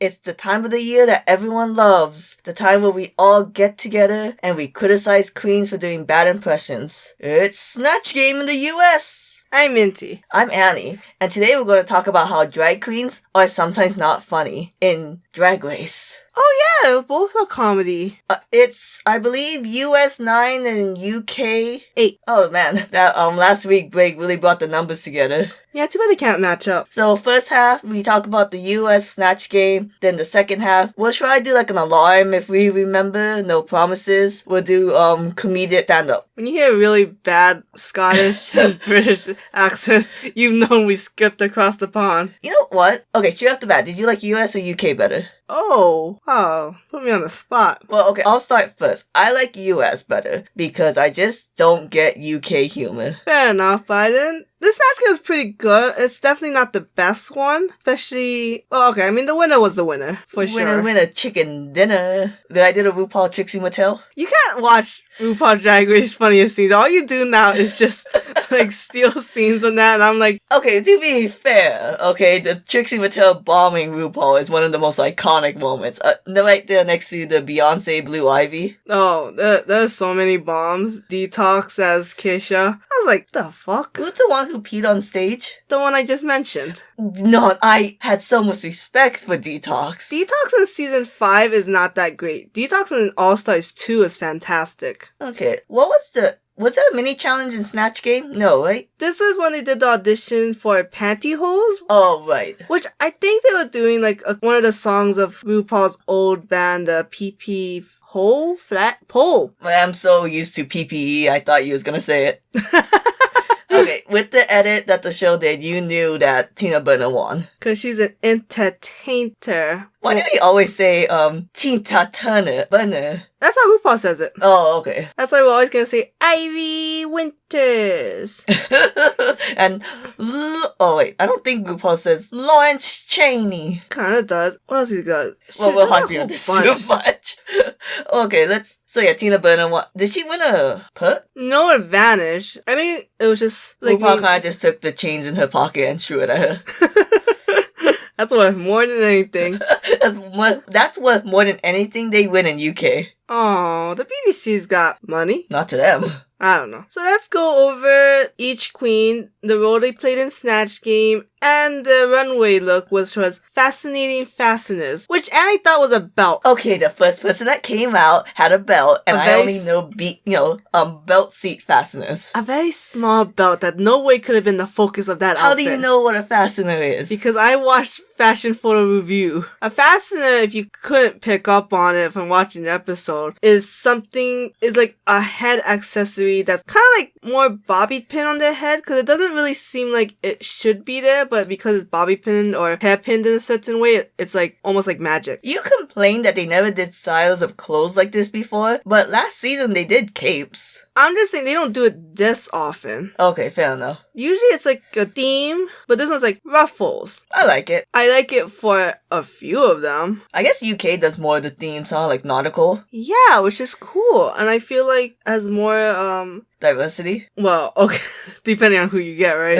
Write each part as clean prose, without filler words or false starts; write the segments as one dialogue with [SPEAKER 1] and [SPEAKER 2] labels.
[SPEAKER 1] It's the time of the year that everyone loves. The time where we all get together and we criticize queens for doing bad impressions. It's Snatch Game in the US!
[SPEAKER 2] I'm Minty.
[SPEAKER 1] I'm Annie. And today we're going to talk about how drag queens are sometimes not funny in Drag Race.
[SPEAKER 2] Oh yeah, both are comedy.
[SPEAKER 1] It's, I believe, US 9 and UK
[SPEAKER 2] 8.
[SPEAKER 1] Oh man, that last week break really brought the numbers together.
[SPEAKER 2] Yeah, too bad they can't match up.
[SPEAKER 1] So first half, we talk about the US Snatch Game. Then the second half, we'll try to do like an alarm if we remember. No promises. We'll do comedic stand-up.
[SPEAKER 2] When you hear a really bad Scottish and British accent, you know we skipped across the pond.
[SPEAKER 1] You know what? Okay, straight off the bat, did you like US or UK better?
[SPEAKER 2] Oh, wow. Put me on the spot.
[SPEAKER 1] Well, okay, I'll start first. I like US better because I just don't get UK humor.
[SPEAKER 2] Fair enough, Biden. This Snatch Game is pretty good. It's definitely not the best one. Especially... Well, okay, I mean, the winner was the winner, for sure.
[SPEAKER 1] Winner, chicken dinner. Did I do the RuPaul Trixie Mattel?
[SPEAKER 2] You can't watch RuPaul Drag Race Funniest Scenes. All you do now is just, like, steal scenes from that, and I'm like...
[SPEAKER 1] Okay, to be fair, okay, the Trixie Mattel bombing RuPaul is one of the most iconic moments. Right there next to the Beyonce Blue Ivy.
[SPEAKER 2] Oh, there's so many bombs. Detox as Keisha. I was like, the fuck?
[SPEAKER 1] Who's the one who peed on stage?
[SPEAKER 2] The one I just mentioned.
[SPEAKER 1] No, I had so much respect for Detox.
[SPEAKER 2] Detox in season 5 is not that great. Detox in All Stars 2 is fantastic.
[SPEAKER 1] Okay, was there a mini challenge in Snatch Game? No, right?
[SPEAKER 2] This is when they did the audition for Pantyhose.
[SPEAKER 1] Oh, right.
[SPEAKER 2] Which I think they were doing like one of the songs of RuPaul's old band, PP Hole? Flat Pole.
[SPEAKER 1] I'm so used to PPE, I thought you was gonna say it. Okay, with the edit that the show did, you knew that Tina Burner won.
[SPEAKER 2] Cause she's an entertainer.
[SPEAKER 1] Why do we always say, Tina Burner?
[SPEAKER 2] That's how RuPaul says it.
[SPEAKER 1] Oh, okay.
[SPEAKER 2] That's why we're always gonna say, Ivy Winters.
[SPEAKER 1] And, oh wait, I don't think RuPaul says Lawrence Chaney.
[SPEAKER 2] Kinda does. What else he does?
[SPEAKER 1] Well, we'll harp on this too much. Okay, so yeah, Tina Burner won. Did she win a put?
[SPEAKER 2] No advantage. I think it was just like...
[SPEAKER 1] RuPaul kinda just took the chains in her pocket and threw it at her.
[SPEAKER 2] That's worth more than anything.
[SPEAKER 1] That's worth more than anything they win in UK.
[SPEAKER 2] Oh, the BBC's got money.
[SPEAKER 1] Not to them.
[SPEAKER 2] I don't know. So let's go over each queen, the role they played in Snatch Game, and the runway look, which was Fascinating Fasteners, which Annie thought was a belt.
[SPEAKER 1] Okay, the first person that came out had a belt, and I only know belt seat fasteners.
[SPEAKER 2] A very small belt that no way could have been the focus of that outfit.
[SPEAKER 1] How do you know what a fastener is?
[SPEAKER 2] Because I watched Fashion Photo Review. A fastener, if you couldn't pick up on it from watching the episode, is like a head accessory that's kind of like more bobby pin on their head, because it doesn't really seem like it should be there, but because it's bobby pinned or hair pinned in a certain way, it's like almost like magic.
[SPEAKER 1] You complained that they never did styles of clothes like this before, but last season they did capes.
[SPEAKER 2] I'm just saying they don't do it this often.
[SPEAKER 1] Okay, fair enough.
[SPEAKER 2] Usually it's like a theme, but this one's like ruffles.
[SPEAKER 1] I like it.
[SPEAKER 2] I like it for a few of them.
[SPEAKER 1] I guess UK does more of the themes, huh? Like nautical?
[SPEAKER 2] Yeah, which is cool. And I feel like as more,
[SPEAKER 1] diversity?
[SPEAKER 2] Well, okay, depending on who you get, right?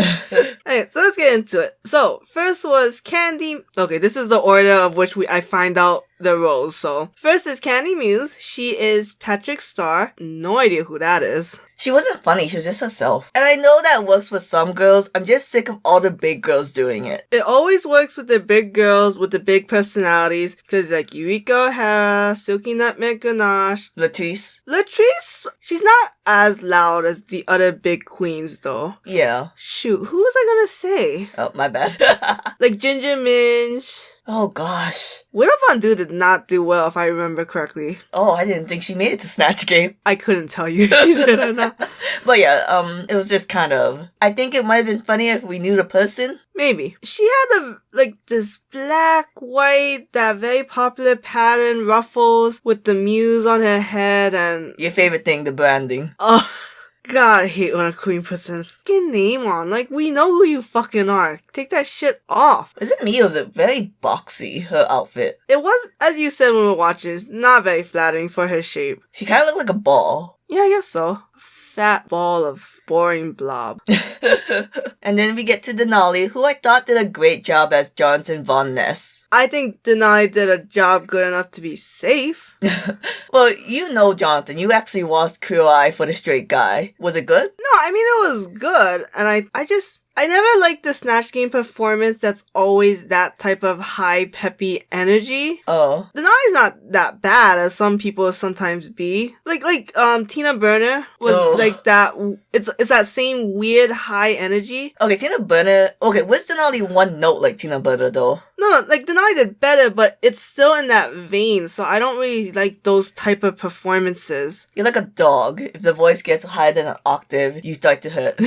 [SPEAKER 2] Okay, so let's get into it. So, first was Candy. Okay, this is the order of which I find out the roles. So, first is Candy Muse. She is Patrick Star. No idea who that is.
[SPEAKER 1] She wasn't funny, she was just herself. And I know that works for some girls, I'm just sick of all the big girls doing it.
[SPEAKER 2] It always works with the big girls with the big personalities, because like Eureka O'Hara, Silky Nutmeg Ganache,
[SPEAKER 1] Latrice,
[SPEAKER 2] she's not as loud as the other big queens though.
[SPEAKER 1] Yeah.
[SPEAKER 2] Shoot, who was I gonna say?
[SPEAKER 1] Oh, my bad.
[SPEAKER 2] Like Ginger Minj.
[SPEAKER 1] Oh gosh.
[SPEAKER 2] Widow Von Du did not do well, if I remember correctly.
[SPEAKER 1] Oh, I didn't think she made it to Snatch Game.
[SPEAKER 2] I couldn't tell you if she did or not.
[SPEAKER 1] But yeah, it was just kind of... I think it might have been funnier if we knew the person.
[SPEAKER 2] Maybe. She had this black, white, that very popular pattern ruffles with the Muse on her head and...
[SPEAKER 1] Your favorite thing, the branding.
[SPEAKER 2] Oh... God, I hate when a queen puts a fucking name on. Like, we know who you fucking are. Take that shit off.
[SPEAKER 1] Is it me or was it very boxy, her outfit?
[SPEAKER 2] It was, as you said when we were watching, it's not very flattering for her shape.
[SPEAKER 1] She kind of looked like a ball.
[SPEAKER 2] Yeah, I guess so. Fat ball of boring blob.
[SPEAKER 1] And then we get to Denali, who I thought did a great job as Jonathan Von Ness.
[SPEAKER 2] I think Denali did a job good enough to be safe.
[SPEAKER 1] Well, you know Jonathan, you actually watched Queer Eye for the Straight Guy. Was it good?
[SPEAKER 2] No, I mean, it was good, and I never liked the Snatch Game performance that's always that type of high, peppy energy.
[SPEAKER 1] Oh.
[SPEAKER 2] Denali's not that bad as some people sometimes be. Like Tina Burner was like that. It's that same weird high energy.
[SPEAKER 1] Okay, Tina Burner. Okay, was Denali one note like Tina Burner though?
[SPEAKER 2] No, like Denali did better, but it's still in that vein, so I don't really like those type of performances.
[SPEAKER 1] You're like a dog. If the voice gets higher than an octave, you start to hurt.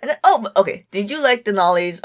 [SPEAKER 1] And then, okay. Did you like Denali's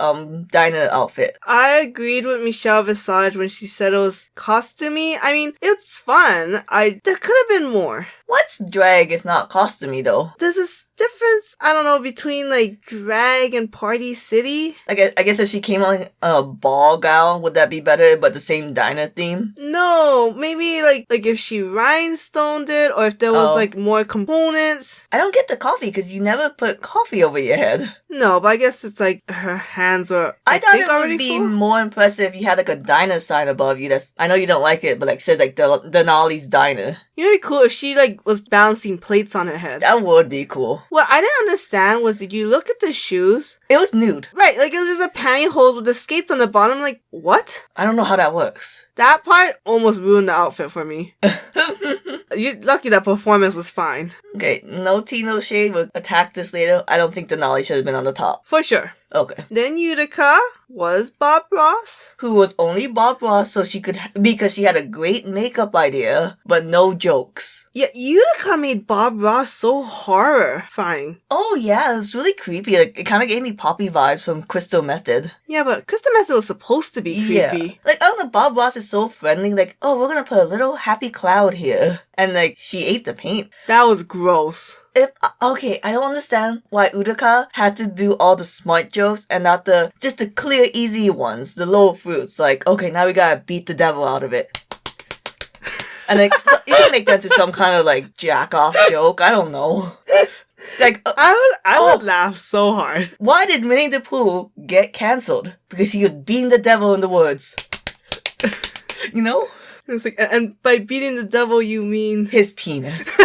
[SPEAKER 1] diner outfit?
[SPEAKER 2] I agreed with Michelle Visage when she said it was costumey. I mean, it's fun. There could have been more.
[SPEAKER 1] What's drag if not costumey though?
[SPEAKER 2] There's this difference, I don't know, between like drag and Party City.
[SPEAKER 1] I guess if she came on a ball gown, would that be better, but the same diner theme?
[SPEAKER 2] No, maybe like if she rhinestoned it, or if there was like more components.
[SPEAKER 1] I don't get the coffee because you never put coffee over your head.
[SPEAKER 2] No, but I guess it's like her hands were.
[SPEAKER 1] I thought it
[SPEAKER 2] already
[SPEAKER 1] would be
[SPEAKER 2] full.
[SPEAKER 1] more impressive if you had like a diner sign above you. I know you don't like it, but like said like Denali's diner.
[SPEAKER 2] You know, it'd be cool if she like was balancing plates on her head.
[SPEAKER 1] That would be cool.
[SPEAKER 2] What I didn't understand was, did you look at the shoes?
[SPEAKER 1] It was nude.
[SPEAKER 2] Right, like it was just a pantyhose with the skates on the bottom. Like, what?
[SPEAKER 1] I don't know how that works.
[SPEAKER 2] That part almost ruined the outfit for me. You're lucky that performance was fine.
[SPEAKER 1] Okay, no tea, no shade. We'll attack this later. I don't think Denali should have been on the top.
[SPEAKER 2] For sure.
[SPEAKER 1] Okay.
[SPEAKER 2] Then Utica was Bob Ross.
[SPEAKER 1] Who was only Bob Ross because she had a great makeup idea, but no jokes.
[SPEAKER 2] Yeah, Utica made Bob Ross so horrifying.
[SPEAKER 1] Oh yeah, it was really creepy. Like, it kind of gave me Poppy vibes from Crystal Method.
[SPEAKER 2] Yeah, but Crystal Method was supposed to be creepy.
[SPEAKER 1] Yeah. Like, I don't know, Bob Ross is so friendly. Like, oh, we're gonna put a little happy cloud here. And like, she ate the paint.
[SPEAKER 2] That was gross.
[SPEAKER 1] Okay, I don't understand why Utica had to do all the smart jokes and not just the clear, easy ones, the low fruits. Like, okay, now we gotta beat the devil out of it. And like, you can make that to some kind of like jack-off joke. I don't know. Like,
[SPEAKER 2] I would laugh so hard.
[SPEAKER 1] Why did Winnie the Pooh get cancelled? Because he was beating the devil in the woods. You know?
[SPEAKER 2] It's like, and by beating the devil, you mean
[SPEAKER 1] his penis.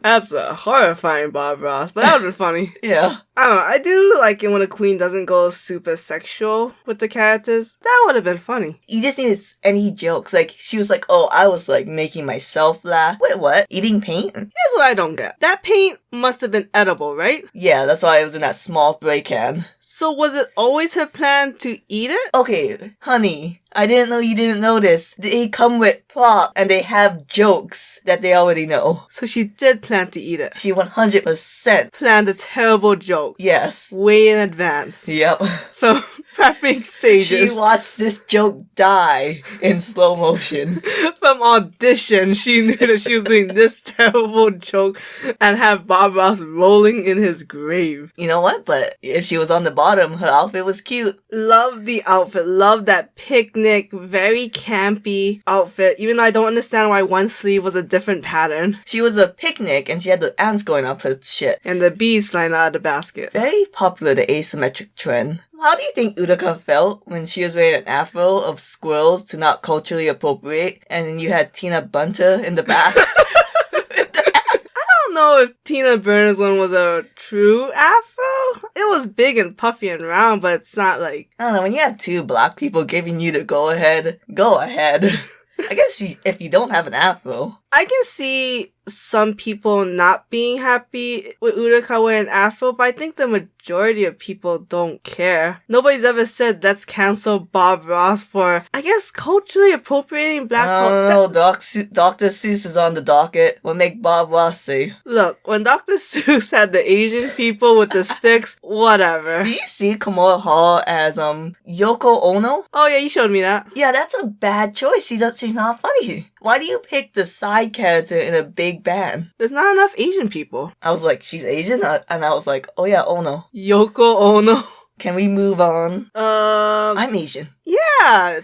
[SPEAKER 2] That's a horrifying Bob Ross, but that would have been funny.
[SPEAKER 1] Yeah.
[SPEAKER 2] I don't know, I do like it when a queen doesn't go super sexual with the characters. That would have been funny.
[SPEAKER 1] You just needed any jokes. Like, she was like, oh, I was like making myself laugh. Wait, what? Eating paint?
[SPEAKER 2] Here's what I don't get. That paint must have been edible, right?
[SPEAKER 1] Yeah, that's why it was in that small spray can.
[SPEAKER 2] So was it always her plan to eat it?
[SPEAKER 1] Okay, honey, I didn't know you didn't notice. They come with props and they have jokes that they already know.
[SPEAKER 2] So she did plan to eat it.
[SPEAKER 1] She 100%
[SPEAKER 2] planned a terrible joke.
[SPEAKER 1] Yes.
[SPEAKER 2] Way in advance.
[SPEAKER 1] Yep.
[SPEAKER 2] From prepping stages.
[SPEAKER 1] She watched this joke die in slow motion.
[SPEAKER 2] From audition, she knew that she was doing this terrible joke and have Bob Ross rolling in his grave.
[SPEAKER 1] You know what? But if she was on the bottom, her outfit was cute.
[SPEAKER 2] Love the outfit. Love that picnic, very campy outfit. Even though I don't understand why one sleeve was a different pattern.
[SPEAKER 1] She was a picnic and she had the ants going up her shit.
[SPEAKER 2] And the bees flying out of the basket.
[SPEAKER 1] Very popular, the asymmetric trend. How do you think Utica felt when she was wearing an afro of squirrels to not culturally appropriate and then you had Tina Bunter in the back?
[SPEAKER 2] I don't know if Tina Burner's one was a true afro. It was big and puffy and round, but it's not like...
[SPEAKER 1] I don't know, when you have two black people giving you the go ahead. I guess if you don't have an afro.
[SPEAKER 2] I can see some people not being happy with Utica wearing an afro, but I think the majority of people don't care. Nobody's ever said, let's cancel Bob Ross for, I guess, culturally appropriating black culture.
[SPEAKER 1] I don't know, Dr. Seuss is on the docket. What make Bob Ross say?
[SPEAKER 2] Look, when Dr. Seuss had the Asian people with the sticks, whatever.
[SPEAKER 1] Did you see Kamala Hall as Yoko Ono?
[SPEAKER 2] Oh yeah, you showed me that.
[SPEAKER 1] Yeah, that's a bad choice. She's not funny. Why do you pick the side character in a big band?
[SPEAKER 2] There's not enough Asian people.
[SPEAKER 1] I was like, she's Asian? And I was like, oh yeah, Ono.
[SPEAKER 2] Yoko Ono.
[SPEAKER 1] Can we move on? I'm Asian.
[SPEAKER 2] Yeah.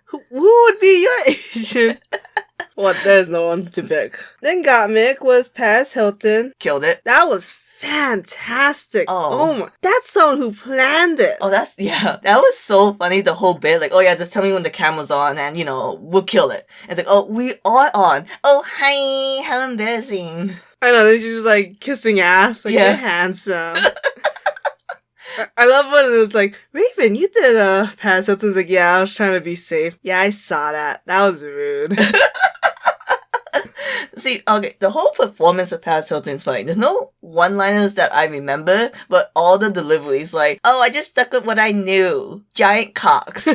[SPEAKER 2] Who would be your Asian? What? There's no one to pick. Then Gottmik was Paris Hilton.
[SPEAKER 1] Killed it.
[SPEAKER 2] That was fantastic.
[SPEAKER 1] Oh.
[SPEAKER 2] My. That's someone who planned it.
[SPEAKER 1] Oh, that was so funny, the whole bit. Like, oh yeah, just tell me when the camera's on and, we'll kill it. It's like, oh, we are on. Oh, hi, how embarrassing.
[SPEAKER 2] I know, she's just like kissing ass. Like,
[SPEAKER 1] Yeah.
[SPEAKER 2] you're handsome. I love when it was like, Raven, you did Paris Hilton's like, yeah, I was trying to be safe. Yeah, I saw that. That was rude.
[SPEAKER 1] See, okay, the whole performance of Paris Hilton is funny. There's no one-liners that I remember, but all the deliveries, like, oh, I just stuck with what I knew. Giant cocks.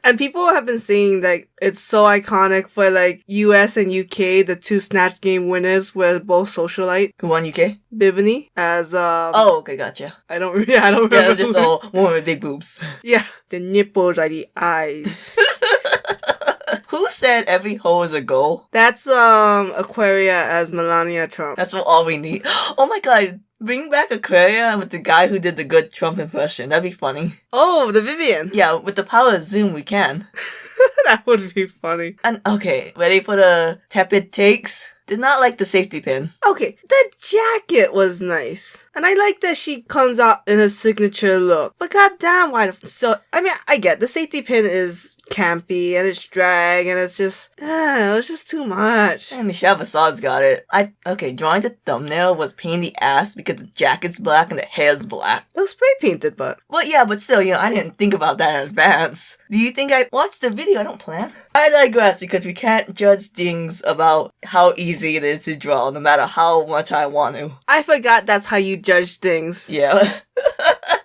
[SPEAKER 2] And people have been saying like it's so iconic for like US and UK, the two Snatch Game winners were both socialite.
[SPEAKER 1] Who won UK?
[SPEAKER 2] Bibini as
[SPEAKER 1] Oh, okay, gotcha.
[SPEAKER 2] I don't remember.
[SPEAKER 1] Yeah, it was just all woman with big boobs.
[SPEAKER 2] Yeah, the nipples are the eyes.
[SPEAKER 1] Who said every hoe is a goal?
[SPEAKER 2] That's Aquaria as Melania Trump.
[SPEAKER 1] That's all we need. Oh my god, bring back Aquaria with the guy who did the good Trump impression. That'd be funny.
[SPEAKER 2] Oh, the Vivian.
[SPEAKER 1] Yeah, with the power of Zoom, we can.
[SPEAKER 2] That would be funny.
[SPEAKER 1] And okay, ready for the tepid takes? Did not like the safety pin.
[SPEAKER 2] Okay, the jacket was nice. And I like that she comes out in a signature look. But goddamn, why the... So, I mean, I get the safety pin is campy and it's drag and it's just... it was just too much.
[SPEAKER 1] And Michelle Visage got it. Okay, drawing the thumbnail was pain in the ass because the jacket's black and the hair's black.
[SPEAKER 2] It was spray painted, but...
[SPEAKER 1] Well, yeah, but still, I didn't think about that in advance. Do you think I watched the video? I don't plan. I digress because we can't judge things about how easy it is to draw no matter how much I want to.
[SPEAKER 2] I forgot that's how you judge things.
[SPEAKER 1] Yeah.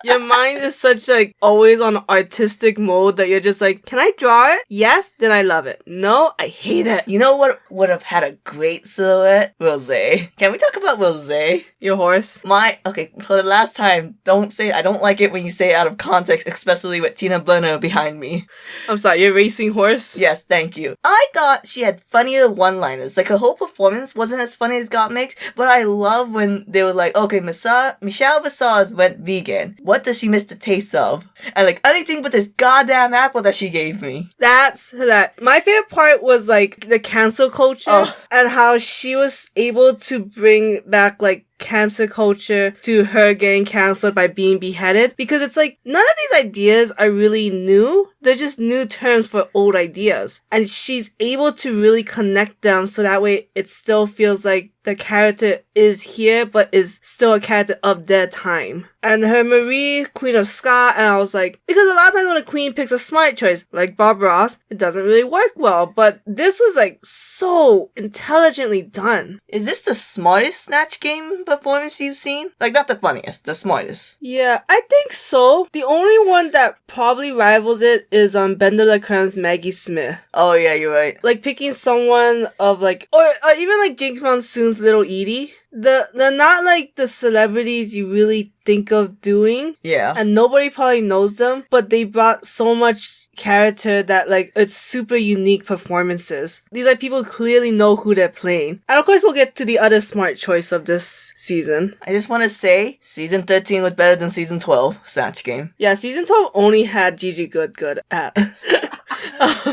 [SPEAKER 2] Your mind is such like always on artistic mode that you're just like, can I draw it? Yes, then I love it. No, I hate it.
[SPEAKER 1] You know what would have had a great silhouette? Rosé. Can we talk about Rosé?
[SPEAKER 2] Your horse?
[SPEAKER 1] Okay, for the last time, don't say I don't like it when you say it out of context, especially with Tina Burner behind me.
[SPEAKER 2] I'm sorry, your racing horse?
[SPEAKER 1] Yes, thank you. I thought she had funnier one-liners. Like, her whole performance wasn't as funny as Gottmik's, but I love when they were like, okay, Michelle Visage went vegan. What does she miss the taste of? And like, anything but this goddamn apple that she gave me.
[SPEAKER 2] That's that. My favorite part was like the cancel culture and how she was able to bring back like cancer culture to her getting cancelled by being beheaded, because it's like none of these ideas are really new. They're just new terms for old ideas, and she's able to really connect them so that way it still feels like the character is here but is still a character of their time. And her Marie, Queen of Ska, and I was like, because a lot of times when a queen picks a smart choice like Bob Ross, it doesn't really work well, but this was like so intelligently done.
[SPEAKER 1] Is this the smartest Snatch Game performance you've seen? Like, not the funniest, the smartest.
[SPEAKER 2] Yeah, I think so. The only one that probably rivals it is Bender Lacrem's Maggie Smith.
[SPEAKER 1] Oh yeah, you're right.
[SPEAKER 2] Like picking someone of like, or even like Jinx Monsoon's Little Edie. They're not like the celebrities you really think of doing.
[SPEAKER 1] Yeah.
[SPEAKER 2] And nobody probably knows them, but they brought so much character that like it's super unique performances. These are people who clearly know who they're playing. And of course we'll get to the other smart choice of this season.
[SPEAKER 1] I just want to say, season 13 was better than season 12, Snatch Game.
[SPEAKER 2] Yeah, season 12 only had Gigi Good at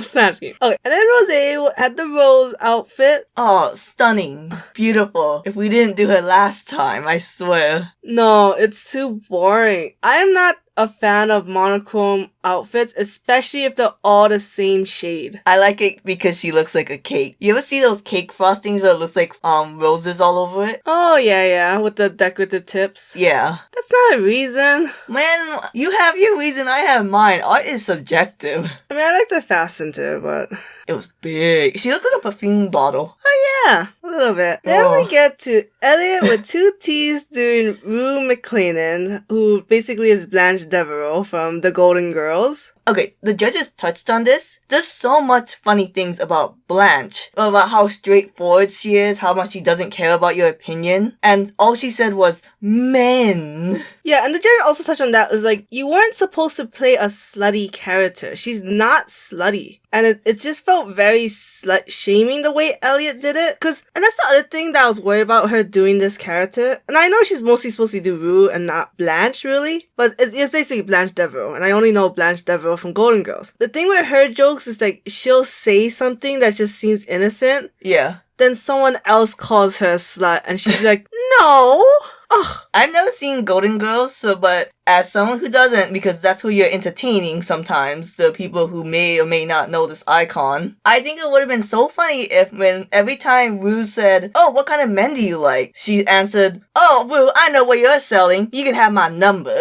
[SPEAKER 2] Snatch Game. Okay, and then Rosé had the Rose outfit.
[SPEAKER 1] Oh, stunning. Beautiful. If we didn't do her last time, I swear.
[SPEAKER 2] No, it's too boring. I am not a fan of monochrome outfits, especially if they're all the same shade.
[SPEAKER 1] I like it because she looks like a cake. You ever see those cake frostings where it looks like roses all over it?
[SPEAKER 2] Oh, yeah, with the decorative tips.
[SPEAKER 1] Yeah.
[SPEAKER 2] That's not a reason.
[SPEAKER 1] Man, you have your reason, I have mine. Art is subjective.
[SPEAKER 2] I mean, I like the faceted, but...
[SPEAKER 1] It was big. She looked like a perfume bottle.
[SPEAKER 2] Oh, yeah. A little bit. Then we get to Elliot with two T's doing Rue Mcleanon, who basically is Blanche Devereaux from The Golden Girls.
[SPEAKER 1] Okay, the judges touched on this. There's so much funny things about Blanche. About how straightforward she is, how much she doesn't care about your opinion. And all she said was, men.
[SPEAKER 2] Yeah, and the judge also touched on that. Is like, you weren't supposed to play a slutty character. She's not slutty. And it just felt very slut-shaming the way Elliot did it. And that's the other thing that I was worried about her doing this character. And I know she's mostly supposed to do Rue and not Blanche, really. But it's basically Blanche Devereaux. And I only know Blanche Devereaux from Golden Girls. The thing with her jokes is like, she'll say something that's just seems innocent,
[SPEAKER 1] Yeah.
[SPEAKER 2] then someone else calls her a slut, and she'd be like, no! Ugh.
[SPEAKER 1] I've never seen Golden Girls, but as someone who doesn't, because that's who you're entertaining sometimes, the people who may or may not know this icon, I think it would have been so funny if when every time Rue said, oh, what kind of men do you like? She answered, oh, Rue, I know what you're selling. You can have my number.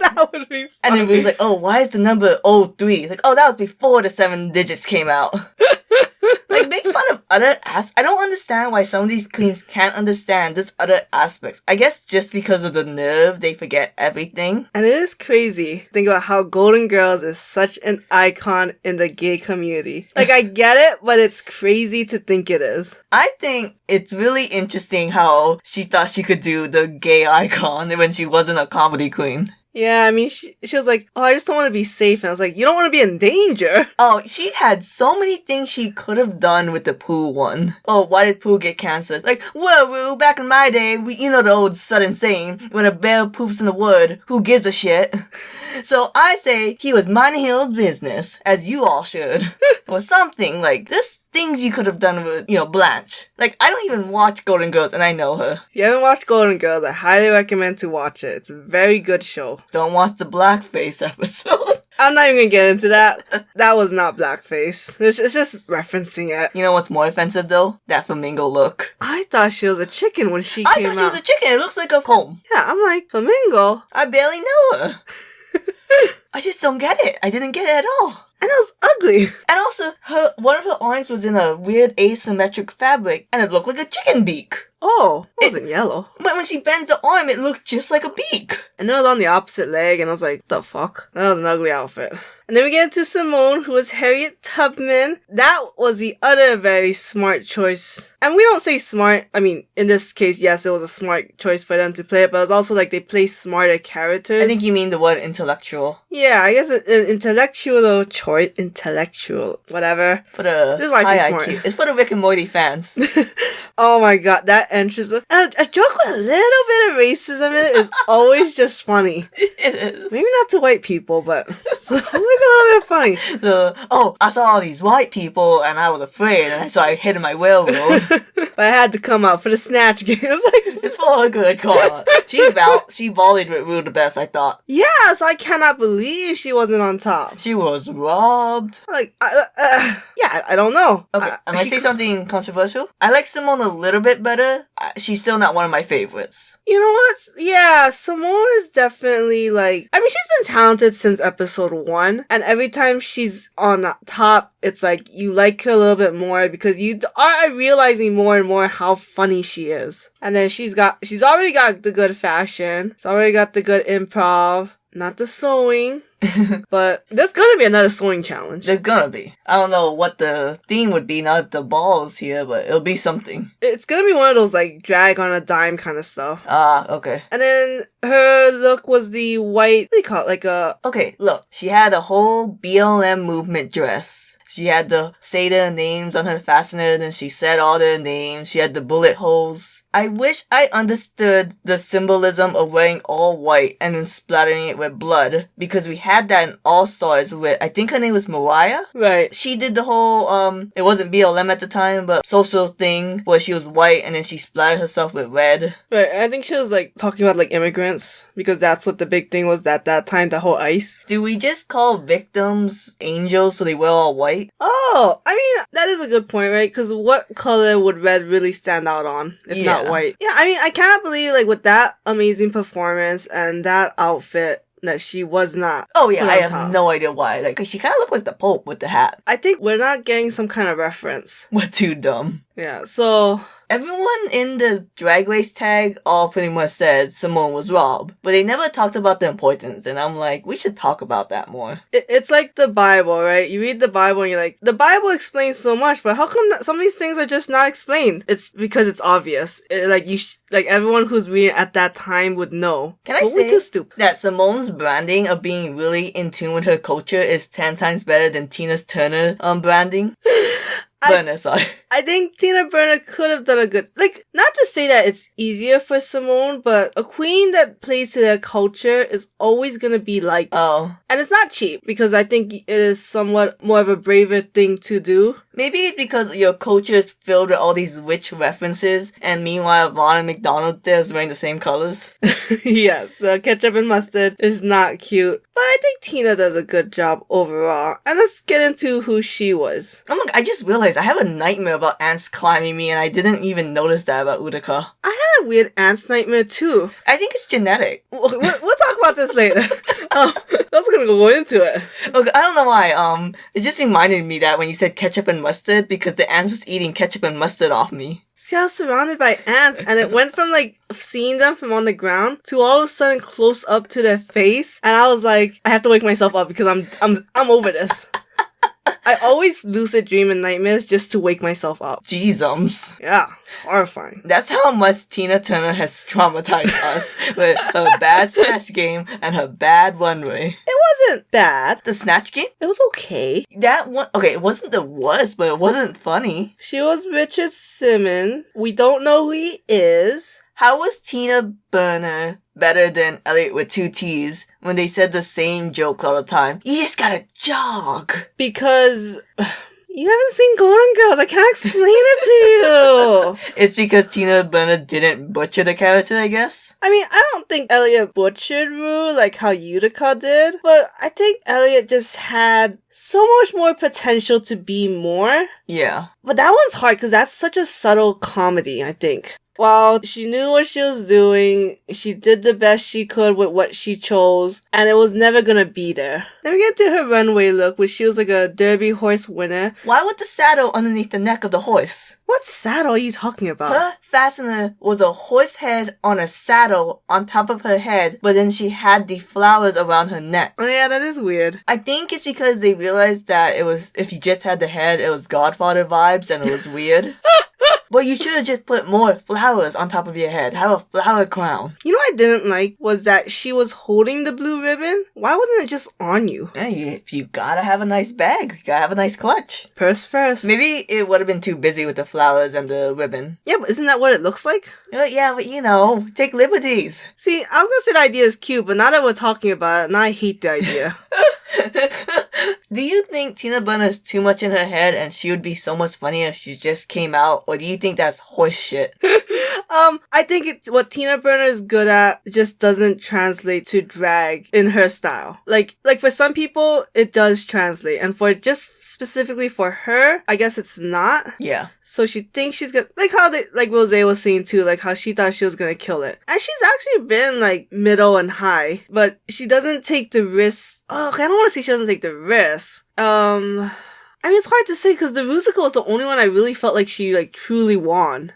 [SPEAKER 2] That would be funny.
[SPEAKER 1] And then Rue's like, oh, why is the number 03? Like, oh, that was before the 7 digits came out. Like, make fun of other aspects. I don't understand why some of these queens can't understand this other aspects. I guess just because of the nerve, they forget everything.
[SPEAKER 2] And it is crazy. Think about how Golden Girls is such an icon in the gay community. Like, I get it, but it's crazy to think it is.
[SPEAKER 1] I think it's really interesting how she thought she could do the gay icon when she wasn't a comedy queen.
[SPEAKER 2] Yeah, I mean, she was like, oh, I just don't want to be safe. And I was like, you don't want to be in danger.
[SPEAKER 1] Oh, she had so many things she could have done with the Pooh one. Oh, why did Pooh get canceled? Like, well, Rue, back in my day, you know the old sudden saying, when a bear poops in the wood, who gives a shit? So I say he was minding his business, as you all should. Or something like this. Things you could have done with, Blanche. Like, I don't even watch Golden Girls, and I know her.
[SPEAKER 2] If you haven't watched Golden Girls, I highly recommend to watch it. It's a very good show.
[SPEAKER 1] Don't watch the blackface episode.
[SPEAKER 2] I'm not even gonna get into that. That was not blackface. It's just referencing it.
[SPEAKER 1] You know what's more offensive, though? That flamingo look.
[SPEAKER 2] I thought she was a chicken when she came out.
[SPEAKER 1] I thought she was a chicken. It looks like a comb.
[SPEAKER 2] Yeah, I'm like, flamingo?
[SPEAKER 1] I barely know her. I just don't get it. I didn't get it at all.
[SPEAKER 2] And it was ugly.
[SPEAKER 1] And also, one of her arms was in a weird asymmetric fabric, and it looked like a chicken beak.
[SPEAKER 2] Oh, it wasn't yellow.
[SPEAKER 1] But when she bends the arm, it looked just like a beak.
[SPEAKER 2] And it was on the opposite leg, and I was like, the fuck? That was an ugly outfit. And then we get into Simone, who was Harriet Tubman. That was the other very smart choice. And we don't say smart. I mean, in this case, yes, it was a smart choice for them to play it, but it was also like they play smarter characters.
[SPEAKER 1] I think you mean the word intellectual.
[SPEAKER 2] Yeah, I guess an intellectual choice. Intellectual. Whatever.
[SPEAKER 1] For the
[SPEAKER 2] this is why I say smart.
[SPEAKER 1] IQ. It's for the Rick and Morty fans.
[SPEAKER 2] Oh my god, that entrance. A joke with a little bit of racism in it is always just funny.
[SPEAKER 1] It is.
[SPEAKER 2] Maybe not to white people, but it's always a little bit funny.
[SPEAKER 1] I saw all these white people and I was afraid, and so I hid my railroad.
[SPEAKER 2] But I had to come out for the Snatch Game.
[SPEAKER 1] It's for a good cause. She volleyed with Rue the best, I thought.
[SPEAKER 2] Yeah, so I cannot believe she wasn't on top.
[SPEAKER 1] She was robbed.
[SPEAKER 2] Like, yeah, I don't know.
[SPEAKER 1] Okay, I'm gonna say something controversial. I like Simone a little bit better. She's still not one of my favorites.
[SPEAKER 2] You know what? Yeah, Simone is definitely like... I mean, she's been talented since episode 1. And every time she's on top, it's like you like her a little bit more because you are realizing more and more how funny she is. And then she's already got the good fashion. She's already got the good improv. Not the sewing. But there's gonna be another sewing challenge.
[SPEAKER 1] There's gonna be. I don't know what the theme would be, not the balls here, but it'll be something.
[SPEAKER 2] It's gonna be one of those like drag on a dime kind of stuff.
[SPEAKER 1] Okay.
[SPEAKER 2] And then her look was the white, what do you call it, like a...
[SPEAKER 1] Okay, look. She had a whole BLM movement dress. She had the say their names on her fastener, and she said all their names. She had the bullet holes. I wish I understood the symbolism of wearing all white and then splattering it with blood, because we had that in All Stars with, I think her name was Mariah?
[SPEAKER 2] Right.
[SPEAKER 1] She did the whole, it wasn't BLM at the time, but social thing where she was white and then she splattered herself with red.
[SPEAKER 2] Right, I think she was like talking about like immigrants, because that's what the big thing was at that time, the whole ICE.
[SPEAKER 1] Do we just call victims angels so they wear all white?
[SPEAKER 2] Oh, I mean, that is a good point, right? Because what color would red really stand out on, if not white? Yeah, I mean, I cannot believe, like, with that amazing performance and that outfit, that she was not.
[SPEAKER 1] Oh yeah, I have no idea why. Like, 'cause she kind of looked like the Pope with the hat.
[SPEAKER 2] I think we're not getting some kind of reference.
[SPEAKER 1] We're too dumb.
[SPEAKER 2] Yeah, so...
[SPEAKER 1] Everyone in the Drag Race tag all pretty much said Simone was robbed, but they never talked about the importance, and I'm like, we should talk about that more.
[SPEAKER 2] It's like the Bible, right? You read the Bible and you're like, the Bible explains so much, but how come some of these things are just not explained? It's because it's obvious. Like everyone who's reading at that time would know.
[SPEAKER 1] Can I say
[SPEAKER 2] we're too stupid.
[SPEAKER 1] That Simone's branding of being really in tune with her culture is 10 times better than Tina Turner branding? Burner, sorry.
[SPEAKER 2] I think Tina Burner could have done a good, like, not to say that it's easier for Simone, but a queen that plays to their culture is always gonna be like,
[SPEAKER 1] Oh.
[SPEAKER 2] and it's not cheap, because I think it is somewhat more of a braver thing to do.
[SPEAKER 1] Maybe it's because your culture is filled with all these witch references, and meanwhile Ronald McDonald there is wearing the same colors.
[SPEAKER 2] Yes, the ketchup and mustard is not cute, but I think Tina does a good job overall. And let's get into who she was.
[SPEAKER 1] Oh my god, I just realized I have a nightmare about ants climbing me, and I didn't even notice that about Utica.
[SPEAKER 2] I had a weird ants nightmare too.
[SPEAKER 1] I think it's genetic.
[SPEAKER 2] We'll talk about this later. I was gonna go into it.
[SPEAKER 1] Okay, I don't know why. It just reminded me that when you said ketchup and mustard, because the ants was eating ketchup and mustard off me.
[SPEAKER 2] See, I was surrounded by ants, and it went from like seeing them from on the ground to all of a sudden close up to their face, and I was like, I have to wake myself up because I'm over this. I always lucid dream in nightmares just to wake myself up.
[SPEAKER 1] Jeezums.
[SPEAKER 2] Yeah, it's horrifying.
[SPEAKER 1] That's how much Tina Turner has traumatized us with her bad Snatch Game and her bad runway.
[SPEAKER 2] It wasn't bad.
[SPEAKER 1] The Snatch Game?
[SPEAKER 2] It was okay.
[SPEAKER 1] That one, okay, it wasn't the worst, but it wasn't funny.
[SPEAKER 2] She was Richard Simmons. We don't know who he is.
[SPEAKER 1] How was Tina Burner better than Elliot with 2 T's when they said the same jokes all the time? You just gotta jog.
[SPEAKER 2] Because you haven't seen Golden Girls. I can't explain it to you.
[SPEAKER 1] It's because Tina Burner didn't butcher the character, I guess?
[SPEAKER 2] I mean, I don't think Elliot butchered Rue like how Utica did, but I think Elliot just had so much more potential to be more.
[SPEAKER 1] Yeah.
[SPEAKER 2] But that one's hard because that's such a subtle comedy, I think. While she knew what she was doing, she did the best she could with what she chose, and it was never gonna be there. Then we get to her runway look, which she was like a derby horse winner.
[SPEAKER 1] Why would the saddle underneath the neck of the horse?
[SPEAKER 2] What saddle are you talking about?
[SPEAKER 1] Her fastener was a horse head on a saddle on top of her head, but then she had the flowers around her neck.
[SPEAKER 2] Oh yeah, that is weird.
[SPEAKER 1] I think it's because they realized that it was, if you just had the head, it was Godfather vibes and it was weird. But you should have just put more flowers on top of your head. Have a flower crown.
[SPEAKER 2] You know what I didn't like was that she was holding the blue ribbon. Why wasn't it just on you?
[SPEAKER 1] Hey, if you gotta have a nice bag, you gotta have a nice clutch.
[SPEAKER 2] Purse first.
[SPEAKER 1] Maybe it would have been too busy with the flowers and the ribbon.
[SPEAKER 2] Yeah, but isn't that what it looks like?
[SPEAKER 1] Yeah, but you know, take liberties.
[SPEAKER 2] See, I was gonna say the idea is cute, but now that we're talking about it, now I hate the idea.
[SPEAKER 1] Do you think Tina Burner is too much in her head and she would be so much funnier if she just came out? Or do you think that's horse shit?
[SPEAKER 2] I think what Tina Burner is good at just doesn't translate to drag in her style. Like for some people, it does translate. And for just specifically for her, I guess it's not.
[SPEAKER 1] Yeah.
[SPEAKER 2] So she thinks she's gonna, like how Rosé was saying too, like how she thought she was gonna kill it. And she's actually been like middle and high, but she doesn't take the risk. Oh, okay, I don't want to say she doesn't take the risk. I mean, it's hard to say because the musical was the only one I really felt like she like truly won.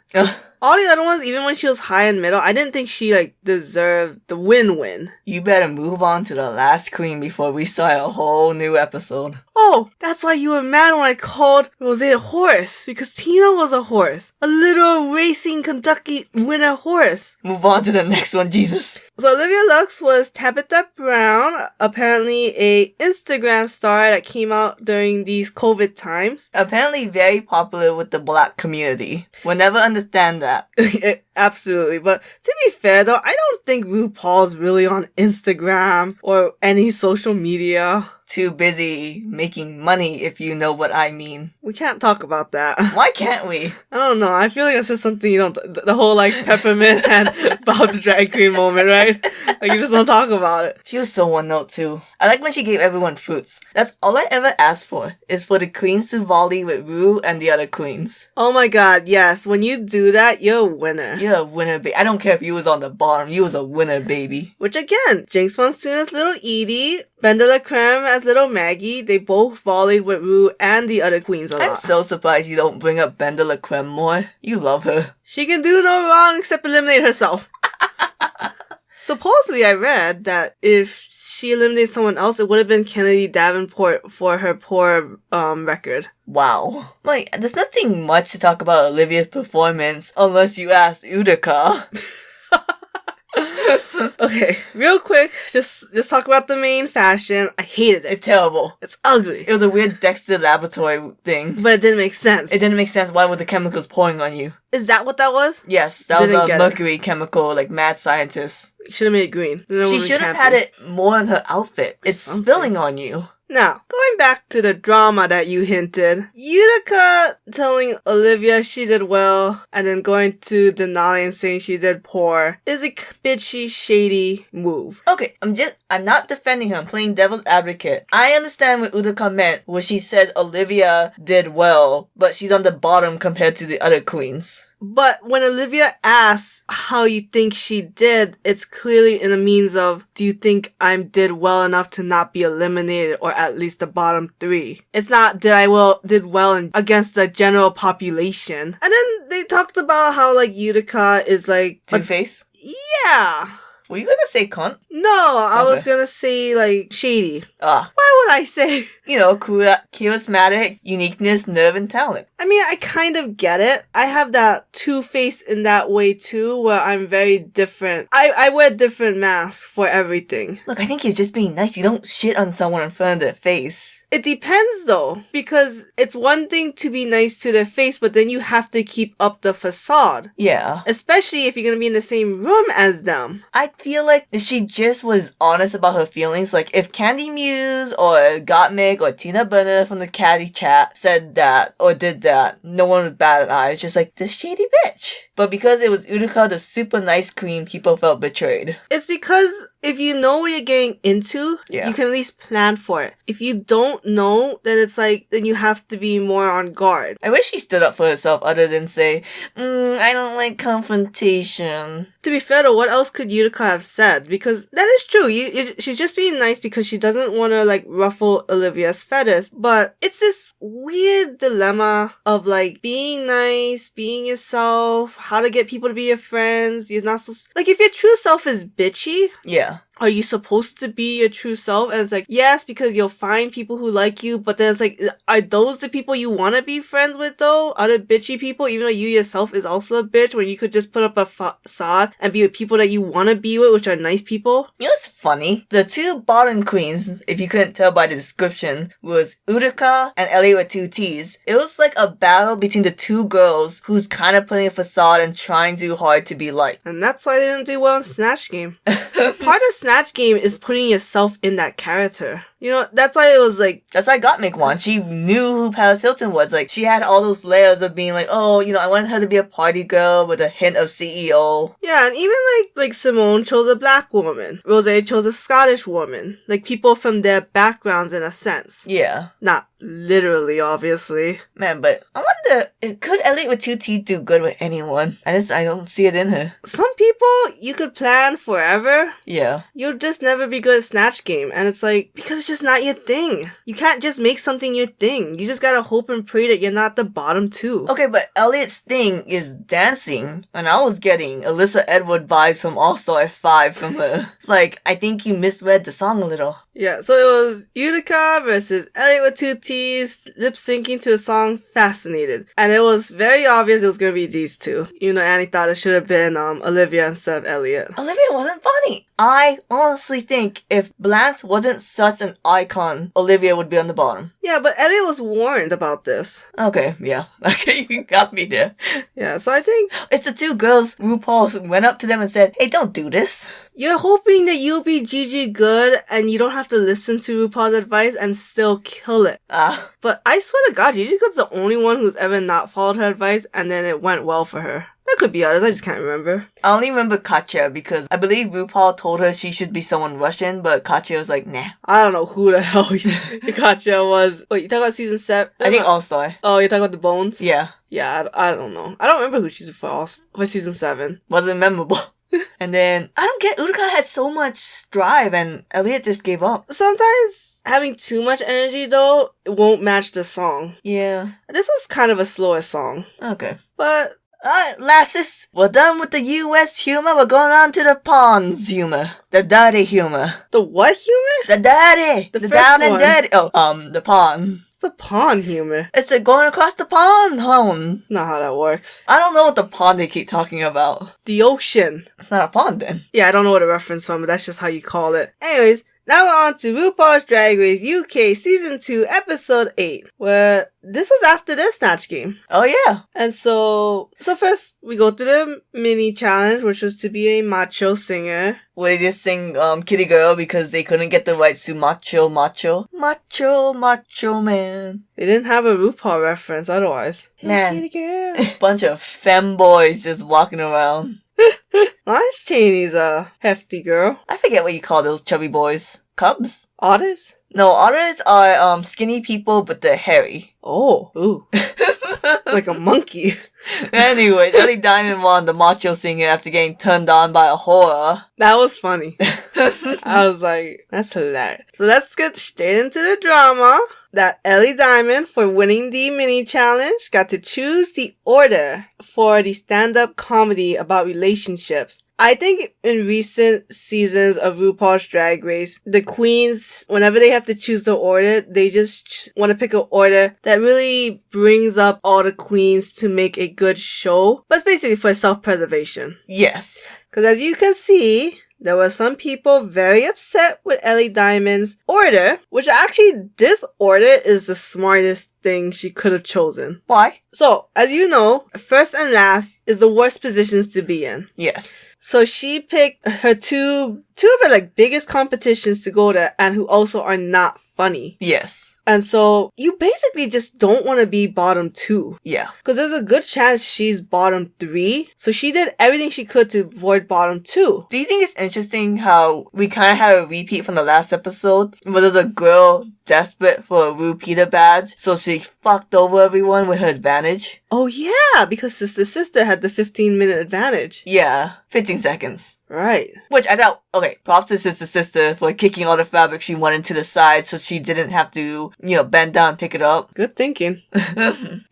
[SPEAKER 2] All the other ones, even when she was high and middle, I didn't think she like deserved the win-win.
[SPEAKER 1] You better move on to the last queen before we start a whole new episode.
[SPEAKER 2] Oh, that's why you were mad when I called Rosé a horse, because Tina was a horse. A literal racing Kentucky winner horse.
[SPEAKER 1] Move on to the next one, Jesus.
[SPEAKER 2] So Olivia Lux was Tabitha Brown, apparently a Instagram star that came out during these COVID times.
[SPEAKER 1] Apparently very popular with the black community. We'll never understand that.
[SPEAKER 2] Absolutely, but to be fair though, I don't think RuPaul's really on Instagram or any social media.
[SPEAKER 1] Too busy making money, if you know what I mean.
[SPEAKER 2] We can't talk about that.
[SPEAKER 1] Why can't we?
[SPEAKER 2] I don't know. I feel like that's just something you don't... The whole, like, Peppermint and Bob the Drag Queen moment, right? Like, you just don't talk about it.
[SPEAKER 1] She was so one note, too. I like when she gave everyone fruits. That's all I ever asked for, is for the queens to volley with Rue and the other queens.
[SPEAKER 2] Oh my god, yes. When you do that, you're a winner.
[SPEAKER 1] You're a winner, baby. I don't care if you was on the bottom. You was a winner, baby.
[SPEAKER 2] Which, again, Jinx Monsoon as Little Edie, Ben de la Creme as Little Maggie, they both volleyed with Rue and the other queens a lot.
[SPEAKER 1] I'm so surprised you don't bring up Ben de la Creme more. You love her.
[SPEAKER 2] She can do no wrong except eliminate herself. Supposedly, I read that if she eliminated someone else, it would have been Kennedy Davenport for her poor record.
[SPEAKER 1] Wow. Like, there's nothing much to talk about Olivia's performance unless you ask Utica.
[SPEAKER 2] Okay, real quick, just talk about the main fashion. I hated it.
[SPEAKER 1] It's terrible.
[SPEAKER 2] It's ugly.
[SPEAKER 1] It was a weird Dexter Laboratory thing.
[SPEAKER 2] But it didn't make sense.
[SPEAKER 1] It didn't make sense. Why were the chemicals pouring on you?
[SPEAKER 2] Is that what that was?
[SPEAKER 1] Yes, that
[SPEAKER 2] Didn't
[SPEAKER 1] was a
[SPEAKER 2] get
[SPEAKER 1] mercury chemical, like mad scientist.
[SPEAKER 2] Should have made it green.
[SPEAKER 1] She should have had it more in her outfit. It's spilling on you.
[SPEAKER 2] Now, going back to the drama that you hinted, Utica telling Olivia she did well, and then going to Denali and saying she did poor, is a bitchy, shady move.
[SPEAKER 1] Okay, I'm not defending her. I'm playing devil's advocate. I understand what Utica meant when she said Olivia did well, but she's on the bottom compared to the other queens.
[SPEAKER 2] But when Olivia asks how you think she did, it's clearly in a means of, do you think I did well enough to not be eliminated or at least the bottom 3? It's not did well against the general population. And then they talked about how like Utica is like
[SPEAKER 1] Two-Face?
[SPEAKER 2] Yeah.
[SPEAKER 1] Were you gonna say cunt?
[SPEAKER 2] No, I was gonna say like shady. Why would I say?
[SPEAKER 1] You know, charismatic, uniqueness, nerve, and talent.
[SPEAKER 2] I mean, I kind of get it. I have that two-face in that way too, where I'm very different. I wear different masks for everything.
[SPEAKER 1] Look, I think you're just being nice. You don't shit on someone in front of their face.
[SPEAKER 2] It depends though, because it's one thing to be nice to their face, but then you have to keep up the facade.
[SPEAKER 1] Yeah.
[SPEAKER 2] Especially if you're gonna be in the same room as them.
[SPEAKER 1] I feel like if she just was honest about her feelings, like if Candy Muse or Gottmik or Tina Burner from the Caddy chat said that or did that, no one would bat an eye. It's just like, this shady bitch. But because it was Utica, the super nice queen, people felt betrayed.
[SPEAKER 2] It's because if you know what you're getting into, you can at least plan for it. If you don't know, then it's like, then you have to be more on guard.
[SPEAKER 1] I wish she stood up for herself other than say, I don't like confrontation.
[SPEAKER 2] To be fair though, what else could Utica have said? Because that is true. She's just being nice because she doesn't want to like ruffle Olivia's feathers. But it's this weird dilemma of like being nice, being yourself, how to get people to be your friends. You're not supposed to, like, if your true self is bitchy.
[SPEAKER 1] Yeah.
[SPEAKER 2] Are you supposed to be your true self? And it's like, yes, because you'll find people who like you, but then it's like, are those the people you want to be friends with though? Are the bitchy people, even though you yourself is also a bitch, when you could just put up a facade and be with people that you want to be with, which are nice people?
[SPEAKER 1] You know what's funny? The two bottom queens, if you couldn't tell by the description, was Utica and Elliot with 2 T's. It was like a battle between the two girls who's kind of putting a facade and trying too hard to be liked.
[SPEAKER 2] And that's why they didn't do well in Snatch Game. Part of Snatch Game is putting yourself in that character. You know, that's why it was like... That's why
[SPEAKER 1] Gottmik won. She knew who Paris Hilton was. Like, she had all those layers of being like, oh, you know, I wanted her to be a party girl with a hint of CEO.
[SPEAKER 2] Yeah, and even like Simone chose a black woman. Rosé chose a Scottish woman. Like, people from their backgrounds in a sense.
[SPEAKER 1] Yeah.
[SPEAKER 2] Not literally, obviously.
[SPEAKER 1] Man, but I wonder, could Elliot with 2 T's do good with anyone? I don't see it in her.
[SPEAKER 2] Some people, you could plan forever.
[SPEAKER 1] Yeah.
[SPEAKER 2] You'll just never be good at Snatch Game. And it's like, because it's just not your thing. You can't just make something your thing. You just gotta hope and pray that you're not the bottom 2.
[SPEAKER 1] Okay, but Elliot's thing is dancing. And I was getting Alyssa Edward vibes from All-Star 5 from her. Like, I think you misread the song a little.
[SPEAKER 2] Yeah, so it was Utica versus Elliot with 2 T's lip-syncing to the song Fascinated. And it was very obvious it was gonna be these two. Even though Annie thought it should have been Olivia instead of Elliot.
[SPEAKER 1] Olivia wasn't funny. I honestly think if Blanche wasn't such an icon, Olivia would be on the bottom.
[SPEAKER 2] Yeah, but Elliot was warned about this.
[SPEAKER 1] Okay, yeah. Okay, you got me there.
[SPEAKER 2] Yeah, so I think...
[SPEAKER 1] It's the two girls, RuPaul went up to them and said, hey, don't do this.
[SPEAKER 2] You're hoping that you'll be Gigi good and you don't have to listen to RuPaul's advice and still kill it. But I swear to God, Gigi Good's the only one who's ever not followed her advice and then it went well for her. That could be others, I just can't remember.
[SPEAKER 1] I only remember Katya because I believe RuPaul told her she should be someone Russian, but Katya was like, nah.
[SPEAKER 2] I don't know who the hell Katya was. Wait, you talking about season 7?
[SPEAKER 1] I think All-Star.
[SPEAKER 2] Oh, you're talking about the Bones?
[SPEAKER 1] Yeah.
[SPEAKER 2] Yeah, I don't know. I don't remember who she's for season 7.
[SPEAKER 1] Wasn't memorable. And then, I don't get, Utica had so much drive and Elliot just gave up.
[SPEAKER 2] Sometimes having too much energy though, it won't match the song.
[SPEAKER 1] Yeah.
[SPEAKER 2] This was kind of a slower song.
[SPEAKER 1] Okay.
[SPEAKER 2] But...
[SPEAKER 1] Alright, lasses, we're done with the US humor, we're going on to the Pons humor. The dirty humor.
[SPEAKER 2] The what humor?
[SPEAKER 1] The dirty! The down
[SPEAKER 2] one.
[SPEAKER 1] and dirty. Oh, the Pons.
[SPEAKER 2] the pond humor?
[SPEAKER 1] It's like going across the pond, home.
[SPEAKER 2] Not how that works.
[SPEAKER 1] I don't know what the pond they keep talking about.
[SPEAKER 2] The ocean.
[SPEAKER 1] It's not a pond then.
[SPEAKER 2] Yeah, I don't know what a reference from, but that's just how you call it. Anyways, now we're on to RuPaul's Drag Race UK Season 2 Episode 8, where this was after their Snatch Game.
[SPEAKER 1] Oh yeah.
[SPEAKER 2] And so first we go through the mini challenge, which was to be a macho singer.
[SPEAKER 1] Where they just sing Kitty Girl because they couldn't get the right to macho man.
[SPEAKER 2] They didn't have a RuPaul reference otherwise.
[SPEAKER 1] Man.
[SPEAKER 2] Hey, kitty girl.
[SPEAKER 1] Bunch of femboys just walking around.
[SPEAKER 2] Lawrence Chaney's a hefty girl.
[SPEAKER 1] I forget what you call those chubby boys. Cubs?
[SPEAKER 2] Otters?
[SPEAKER 1] No, otters are skinny people, but they're hairy.
[SPEAKER 2] Oh, ooh. Like a monkey.
[SPEAKER 1] Anyway, Ellie Diamond won the macho singer after getting turned on by a whore.
[SPEAKER 2] That was funny. I was like, that's hilarious. So let's get straight into the drama. That Ellie Diamond, for winning the mini challenge, got to choose the order for the stand-up comedy about relationships. I think in recent seasons of RuPaul's Drag Race, the queens, whenever they have to choose the order, they just want to pick an order that really brings up all the queens to make a good show. But it's basically for self-preservation.
[SPEAKER 1] Yes.
[SPEAKER 2] Because as you can see, there were some people very upset with Ellie Diamond's order, which actually, this order is the smartest thing she could have chosen.
[SPEAKER 1] Why?
[SPEAKER 2] So, as you know, first and last is the worst positions to be in.
[SPEAKER 1] Yes.
[SPEAKER 2] So she picked her two of her like biggest competitions to go to and who also are not funny.
[SPEAKER 1] Yes.
[SPEAKER 2] And so you basically just don't want to be bottom 2.
[SPEAKER 1] Yeah.
[SPEAKER 2] Because there's a good chance she's bottom 3. So she did everything she could to avoid bottom 2.
[SPEAKER 1] Do you think it's interesting how we kind of had a repeat from the last episode where there's a girl desperate for a RuPeter badge, so she fucked over everyone with her advantage?
[SPEAKER 2] Oh yeah, because Sister had the 15-minute advantage.
[SPEAKER 1] Yeah, 15 seconds.
[SPEAKER 2] Right.
[SPEAKER 1] Which I thought, okay, props to Sister for kicking all the fabric she wanted to the side so she didn't have to, bend down and pick it up.
[SPEAKER 2] Good thinking.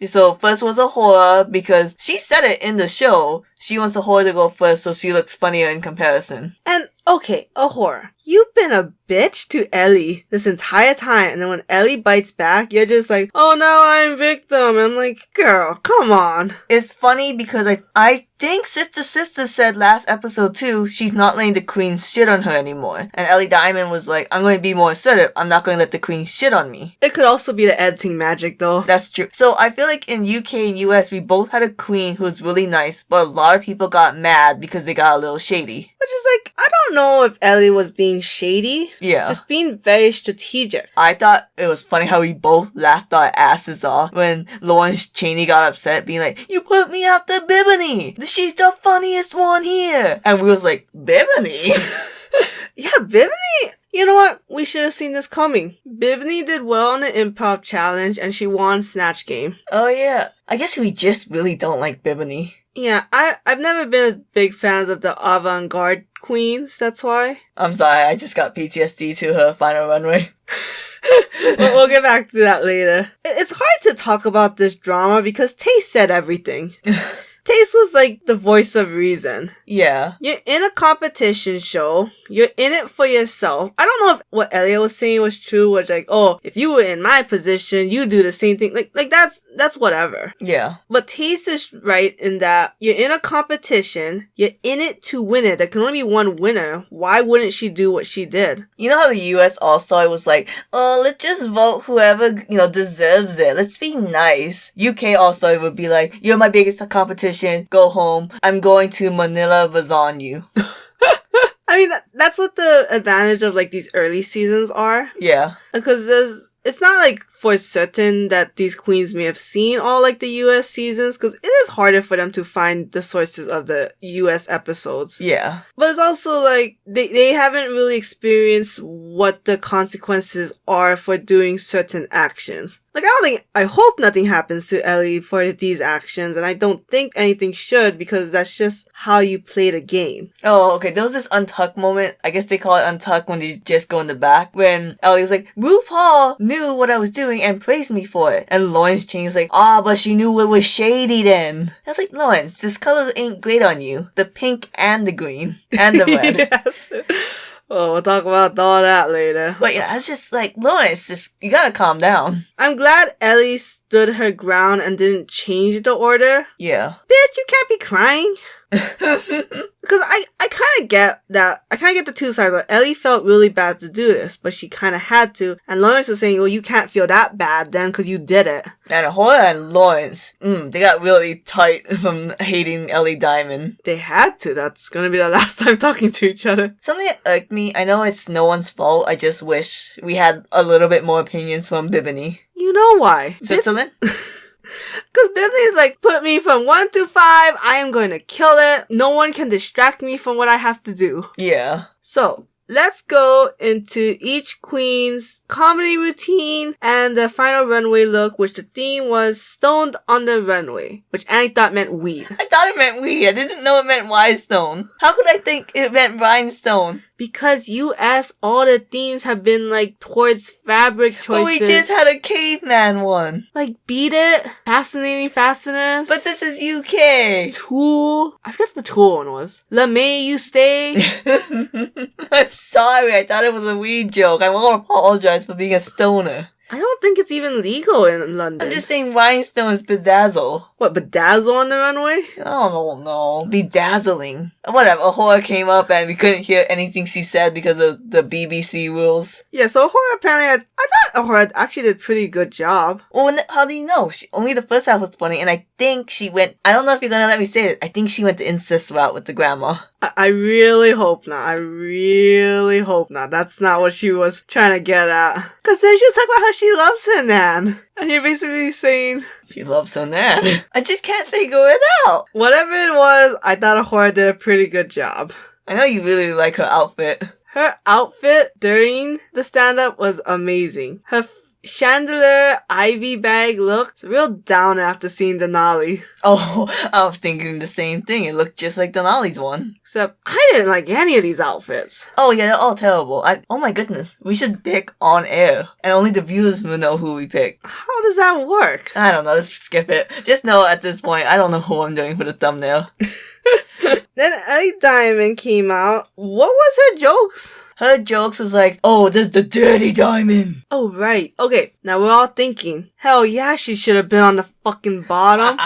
[SPEAKER 1] So first was a horror because she said it in the show. She wants a horror to go first so she looks funnier in comparison.
[SPEAKER 2] And, okay, a horror. You've been a bitch to Ellie this entire time, and then when Ellie bites back, you're just like, oh, now I'm victim. And I'm like, girl, come on.
[SPEAKER 1] It's funny because I think Sister said last episode too, she's not letting the queen shit on her anymore. And Ellie Diamond was like, I'm going to be more assertive. I'm not going to let the queen shit on me.
[SPEAKER 2] It could also be the editing magic though.
[SPEAKER 1] That's true. So I feel like in UK and US, we both had a queen who was really nice, but a lot of people got mad because they got a little shady.
[SPEAKER 2] Which is like, I don't know if Ellie was being shady.
[SPEAKER 1] Yeah.
[SPEAKER 2] Just being very strategic.
[SPEAKER 1] I thought it was funny how we both laughed our asses off when Lawrence Chaney got upset, being like, you put me after Bibini! She's the funniest one here! And we was like, Bibini?
[SPEAKER 2] Yeah, Bibini! You know what? We should have seen this coming. Bibini did well on the improv challenge and she won Snatch Game.
[SPEAKER 1] Oh yeah. I guess we just really don't like Bibini.
[SPEAKER 2] Yeah, I've never been a big fan of the avant-garde queens, that's why.
[SPEAKER 1] I'm sorry, I just got PTSD to her final runway.
[SPEAKER 2] We'll get back to that later. It's hard to talk about this drama because Taste said everything. Taste was like the voice of reason.
[SPEAKER 1] Yeah. You're
[SPEAKER 2] in a competition show. You're in it for yourself. I don't know if what Elliot was saying was true, was like, oh, if you were in my position, you do the same thing. Like that's whatever.
[SPEAKER 1] Yeah. But
[SPEAKER 2] Taste is right in that you're in a competition. You're in it to win it. There can only be one winner. Why wouldn't she do what she did?
[SPEAKER 1] You know how the US All-Star was like, oh, let's just vote whoever, deserves it. Let's be nice. UK All-Star would be like, you're my biggest competition. Go home. I'm going to Manila Vazon you.
[SPEAKER 2] I mean, that's what the advantage of like these early seasons are.
[SPEAKER 1] Yeah.
[SPEAKER 2] Because it's not like for certain that these queens may have seen all like the US seasons, because it is harder for them to find the sources of the US episodes.
[SPEAKER 1] Yeah.
[SPEAKER 2] But it's also like they haven't really experienced what the consequences are for doing certain actions. Like, I hope nothing happens to Ellie for these actions, and I don't think anything should, because that's just how you play the game.
[SPEAKER 1] Oh, okay, there was this Untuck moment, I guess they call it Untuck when they just go in the back, when Ellie was like, RuPaul knew what I was doing and praised me for it. And Lawrence Chaney was like, but she knew it was shady then. I was like, Lawrence, this color ain't great on you. The pink and the green. And the red.
[SPEAKER 2] Yes. Oh, we'll talk about all that later.
[SPEAKER 1] But yeah, I was just like, Lawrence, just, you gotta calm down.
[SPEAKER 2] I'm glad Ellie stood her ground and didn't change the order.
[SPEAKER 1] Yeah.
[SPEAKER 2] Bitch, you can't be crying. Because I kind of get that. I kind of get the two sides. But Ellie felt really bad to do this, but she kind of had to. And Lawrence was saying, well, you can't feel that bad then because you did it.
[SPEAKER 1] And Hoya and Lawrence, they got really tight from hating Ellie Diamond.
[SPEAKER 2] They had to. That's going to be the last time talking to each other.
[SPEAKER 1] Something that irked me, I know it's no one's fault, I just wish we had a little bit more opinions from Bibini.
[SPEAKER 2] You know why?
[SPEAKER 1] Switzerland?
[SPEAKER 2] Because Bibini is like, put me from 1 to 5, I am going to kill it. No one can distract me from what I have to do.
[SPEAKER 1] Yeah.
[SPEAKER 2] So, let's go into each queen's comedy routine and the final runway look, which the theme was stoned on the runway, which Annie thought meant weed.
[SPEAKER 1] I thought it meant weed. I didn't know it meant Rhinestone. How could I think it meant Rhinestone?
[SPEAKER 2] Because US, all the themes have been like towards fabric choices.
[SPEAKER 1] But we just had a caveman one.
[SPEAKER 2] Like Beat It, Fascinating Fasteners.
[SPEAKER 1] But this is UK.
[SPEAKER 2] Tool. I forget what the Tool one was. La May You Stay.
[SPEAKER 1] I'm sorry. I thought it was a weed joke. I want to apologize for being a stoner.
[SPEAKER 2] I don't think it's even legal in London.
[SPEAKER 1] I'm just saying Rhinestone is bedazzle.
[SPEAKER 2] What, bedazzle on the runway?
[SPEAKER 1] I don't know. Bedazzling. Whatever. Ahura came up and we couldn't hear anything she said because of the BBC rules.
[SPEAKER 2] Yeah, so Ahura apparently I thought Ahura actually did a pretty good job.
[SPEAKER 1] Well, how do you know? Only the first half was funny, and I think she went... I don't know if you're gonna let me say it. I think she went the incest route with the grandma.
[SPEAKER 2] I really hope not. I really hope not. That's not what she was trying to get at. Because then she was talking about how she loves her nan. And you're basically saying...
[SPEAKER 1] She loves her nan. I just can't figure it out.
[SPEAKER 2] Whatever it was, I thought Ahura did a pretty good job.
[SPEAKER 1] I know you really like her outfit.
[SPEAKER 2] Her outfit during the stand-up was amazing. Her chandelier Ivy bag looked real down after seeing Denali.
[SPEAKER 1] Oh, I was thinking the same thing. It looked just like Denali's one.
[SPEAKER 2] Except, I didn't like any of these outfits.
[SPEAKER 1] Oh yeah, they're all terrible. Oh my goodness. We should pick on air. And only the viewers will know who we pick.
[SPEAKER 2] How does that work?
[SPEAKER 1] I don't know. Let's skip it. Just know at this point, I don't know who I'm doing for the thumbnail.
[SPEAKER 2] Then Ellie Diamond came out. What was her jokes?
[SPEAKER 1] Her jokes was like, oh, there's the dirty diamond.
[SPEAKER 2] Oh, right. Okay, now we're all thinking, hell yeah, she should have been on the fucking bottom.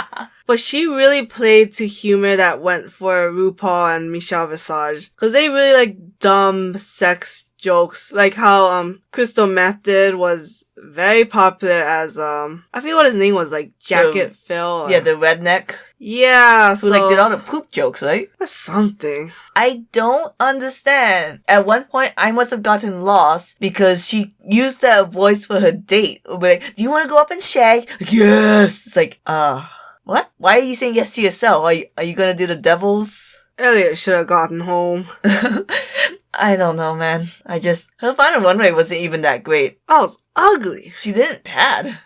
[SPEAKER 2] But she really played to humor that went for RuPaul and Michelle Visage. Cause they really like dumb sex jokes. Like how, Crystal Method was very popular as, I forget what his name was, like Jacket Phil.
[SPEAKER 1] Yeah, the redneck.
[SPEAKER 2] Yeah,
[SPEAKER 1] who like did all the poop jokes, right?
[SPEAKER 2] Or something.
[SPEAKER 1] I don't understand. At one point, I must have gotten lost because she used that voice for her date. Like, do you want to go up and shag? Like, yes! It's like, what? Why are you saying yes to yourself? Are you gonna do the devils?
[SPEAKER 2] Elliot should have gotten home.
[SPEAKER 1] I don't know, man. Her final runway wasn't even that great.
[SPEAKER 2] Oh, it's ugly.
[SPEAKER 1] She didn't pad.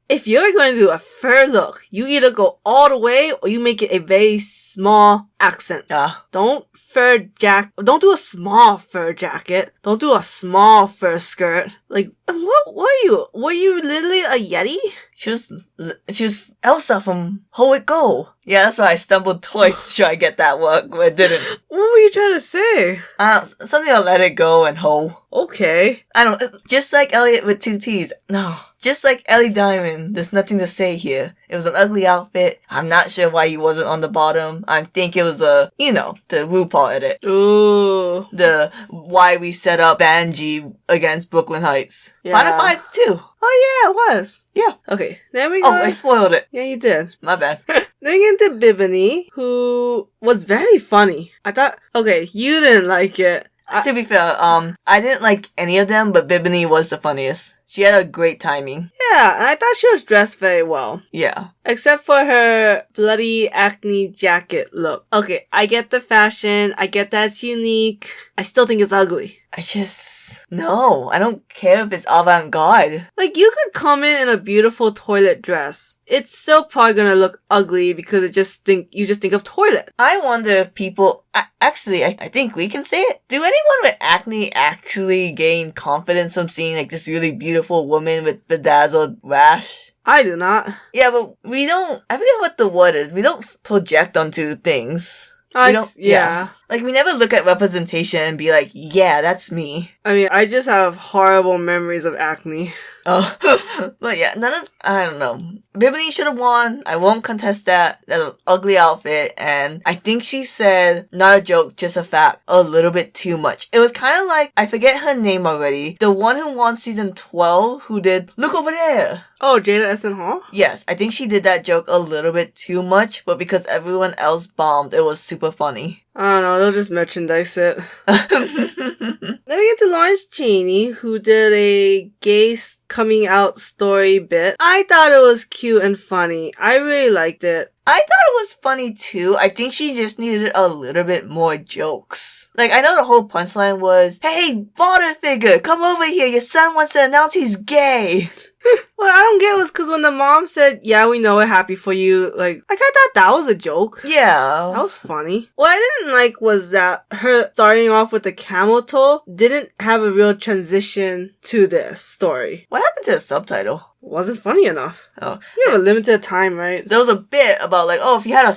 [SPEAKER 2] If you're going to do a fur look, you either go all the way or you make it a very small accent. Don't do a small fur jacket. Don't do a small fur skirt. Like, what were you? Were you literally a Yeti?
[SPEAKER 1] She was Elsa from Ho It Go. Yeah, that's why I stumbled twice to try to get that work, but it didn't.
[SPEAKER 2] What were you trying to say?
[SPEAKER 1] Something about Let It Go and Ho.
[SPEAKER 2] Okay.
[SPEAKER 1] I don't, just like Elliot with 2 T's. No. Just like Ellie Diamond, there's nothing to say here. It was an ugly outfit. I'm not sure why he wasn't on the bottom. I think it was the RuPaul edit.
[SPEAKER 2] Ooh.
[SPEAKER 1] The why we set up Banji against Brooklyn Heights.
[SPEAKER 2] Yeah.
[SPEAKER 1] Final 5 too.
[SPEAKER 2] Oh yeah, it was.
[SPEAKER 1] Yeah.
[SPEAKER 2] Okay, then we go.
[SPEAKER 1] Oh, I spoiled it.
[SPEAKER 2] Yeah, you did.
[SPEAKER 1] My bad.
[SPEAKER 2] Then we get into Bibini, who was very funny. I thought, okay, you didn't like it.
[SPEAKER 1] To be fair, I didn't like any of them, but Bibini was the funniest. She had a great timing.
[SPEAKER 2] Yeah, and I thought she was dressed very well.
[SPEAKER 1] Yeah. Except
[SPEAKER 2] for her bloody acne jacket look. Okay, I get the fashion. I get that it's unique. I still think it's ugly.
[SPEAKER 1] No, I don't care if it's avant-garde.
[SPEAKER 2] Like, you could come in a beautiful toilet dress. It's still probably gonna look ugly because you just think of toilet.
[SPEAKER 1] I wonder if people... Actually, I think we can say it. Do anyone with acne actually gain confidence from seeing like this really beautiful woman with bedazzled rash?
[SPEAKER 2] I do not.
[SPEAKER 1] Yeah, but we don't... I forget what the word is. We don't project onto things.
[SPEAKER 2] Yeah.
[SPEAKER 1] Like, we never look at representation and be like, yeah, that's me.
[SPEAKER 2] I mean, I just have horrible memories of acne.
[SPEAKER 1] Oh, but yeah, I don't know. Bimini should have won. I won't contest that. That was an ugly outfit. And I think she said, not a joke, just a fact, a little bit too much. It was kind of like, I forget her name already. The one who won season 12 who did, look over there.
[SPEAKER 2] Oh, Jada Essence Hall?
[SPEAKER 1] Yes, I think she did that joke a little bit too much, but because everyone else bombed, it was super funny.
[SPEAKER 2] I don't know, they'll just merchandise it. Then we get to Lawrence Chaney, who did a gay coming out story bit. I thought it was cute and funny. I really liked it.
[SPEAKER 1] I thought it was funny too. I think she just needed a little bit more jokes. Like, I know the whole punchline was, hey, father figure, come over here. Your son wants to announce he's gay.
[SPEAKER 2] What I don't get was because when the mom said, yeah, we know we're happy for you, like I thought that was a joke.
[SPEAKER 1] Yeah.
[SPEAKER 2] That was funny. What I didn't like was that her starting off with the camel toe didn't have a real transition to this story.
[SPEAKER 1] What happened to the subtitle?
[SPEAKER 2] Wasn't funny enough.
[SPEAKER 1] Oh.
[SPEAKER 2] You have a limited time, right?
[SPEAKER 1] There was a bit about like, oh, if you had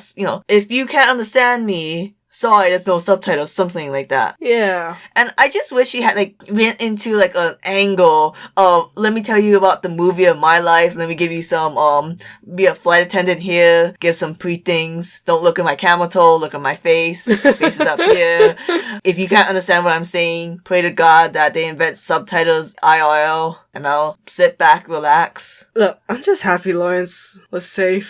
[SPEAKER 1] if you can't understand me, sorry, there's no subtitles, something like that.
[SPEAKER 2] Yeah.
[SPEAKER 1] And I just wish she had, like, went into, like, an angle of, let me tell you about the movie of my life, let me give you some, be a flight attendant here, give some pre-things, don't look at my camel toe, look at my face, face is up here. If you can't understand what I'm saying, pray to God that they invent subtitles IRL, and I'll sit back, relax.
[SPEAKER 2] Look, I'm just happy Lawrence was safe.